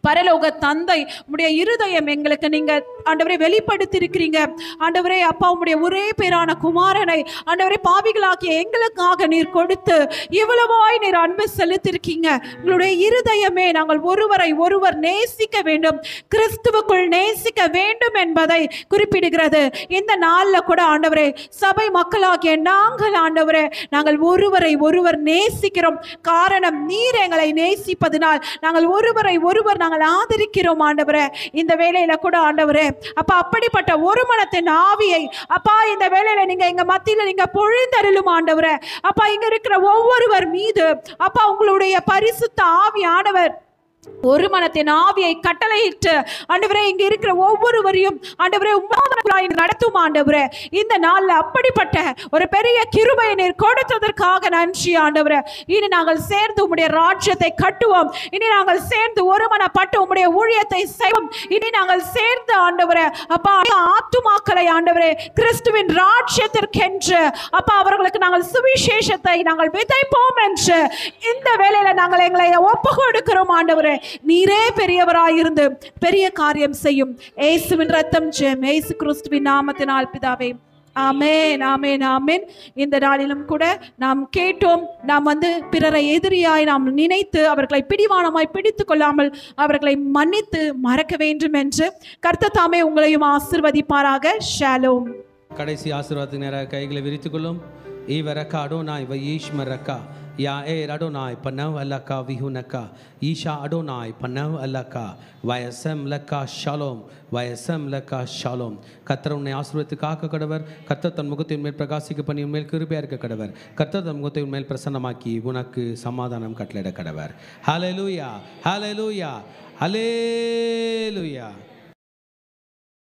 பரலோக தந்தை, உம்முடைய இருதயம் எங்களுக்கு நீங்க ஆண்டவரே வெளிப்படுத்தி இருக்கிறீங்க ஆண்டவரே. அப்பா உம்முடைய ஒரே பேரான குமாரனை ஆண்டவரே பாவிகளாகிய எங்களுக்காக நீர் கொடுத்து இவ்வளவாய் நீர் அன்பு செலுத்திருக்கீங்க. உங்களுடைய இருதயமே நாங்கள் ஒருவரை ஒருவர் நேசிக்க வேண்டும், கிறிஸ்துவுக்குள் நேசிக்க வேண்டும் என்பதை குறிப்பிடுகிறது. இந்த நாளில் கூட ஆண்டவரே சபை மக்களாகிய நாங்கள் ஆண்டவரே நாங்கள் ஒருவரை ஒருவர் நேசிக்கிறோம். காரணம் நீர் எங்களை நேசிப்பதனால் நாங்கள் ஒருவரை ஒருவர் நாங்கள் ஆதரிக்கிறோம் ஆண்டவரே. இந்த வேளையில கூட ஆண்டவரே அப்பா அப்படிப்பட்ட ஒரு மனத்தின் ஆவியை அப்பா இந்த வேளையில நீங்க எங்க மத்தியில நீங்க பொழிந்தருளும் ஆண்டவரே. அப்பா இங்க இருக்கிற ஒவ்வொருவர் மீது அப்பா உங்களுடைய பரிசுத்த ஆவியானவர் ஒரு மனத்தின் ஆவியை கட்டளையிட்டு ஆண்டவரே இங்க இருக்கிற ஒவ்வொருவரையும் ஆண்டவரே உம்மாதனாய் நடத்தும் ஆண்டவரே. இந்த நாள்ல அப்படிப்பட்ட ஒரு பெரிய கிருபையை நீர் கொடுத்ததற்காக நன்றி ஆண்டவரே. இனி நாங்கள் சேர்ந்து உம்முடைய ராஜ்யத்தை கட்டுவோம். இனி நாங்கள் சேர்ந்து ஒருமனப்பட்டு உம்முடைய ஊழியத்தை செய்வோம். இனி நாங்கள் சேர்ந்து ஆண்டவரே அப்பா ஆத்துமாக்களை ஆண்டவரே கிறிஸ்துவின் ராஜ்யத்திற்கென்று அப்பா அவர்களுக்கு நாங்கள் சுவிசேஷத்தை நாங்கள் விதைப்போம் என்று இந்த வேளையில நாங்கள் எங்களை ஒப்பு கொடுக்கிறோம் ஆண்டவரே. நீரே பெரியவராயிருந்து பெரிய காரியம் செய்யும். இயேசுவின் ரத்தம் ஜெயம், இயேசு கிறிஸ்துவின் நாமத்தினால் பிதாவே, ஆமென், ஆமென், ஆமென். இந்த நாளிலும் கூட நாம் கேட்டோம், நாம் பிறரை எதிரியாய் நாம் நினைத்து அவர்களை பிடிவானமாய் பிடித்து கொள்ளாமல் அவர்களை மன்னித்து மறக்க வேண்டும் என்று. கர்த்தர் தாமே உங்களையும் ஆசீர்வதிப்பாராக. ஷாலோம். கடைசி ஆசீர்வாதத்துக்கு நேராக கைகளை விரித்துக் கொள்ளும். ஈவரக்கா அடோனாய் வயீஷ்மரக்கா யா ஏ அடோனாய் பனவ் அல்லக்கா விஹுனக்கா ஈஷா அடோனாய் பனவ் அல்லக்கா வயசம் லக்கா ஷாலோம் வயசம் லக்கா ஷாலோம். கர்த்தர் உன்னை ஆசீர்வதித்து காக்க கடவர். கர்த்தர் தன் முகத்தை உன்மேல் பிரகாசிக்க பண்ணி உன்மேல் கிருபையா இருக்க கடவர். கர்த்தர் தன் முகத்தை உன்மேல் பிரசன்னமாக்கி உனக்கு சமாதானம் கட்டளையிட கடவர். ஹல்லேலூயா, ஹல்லேலூயா, ஹல்லேலூயா.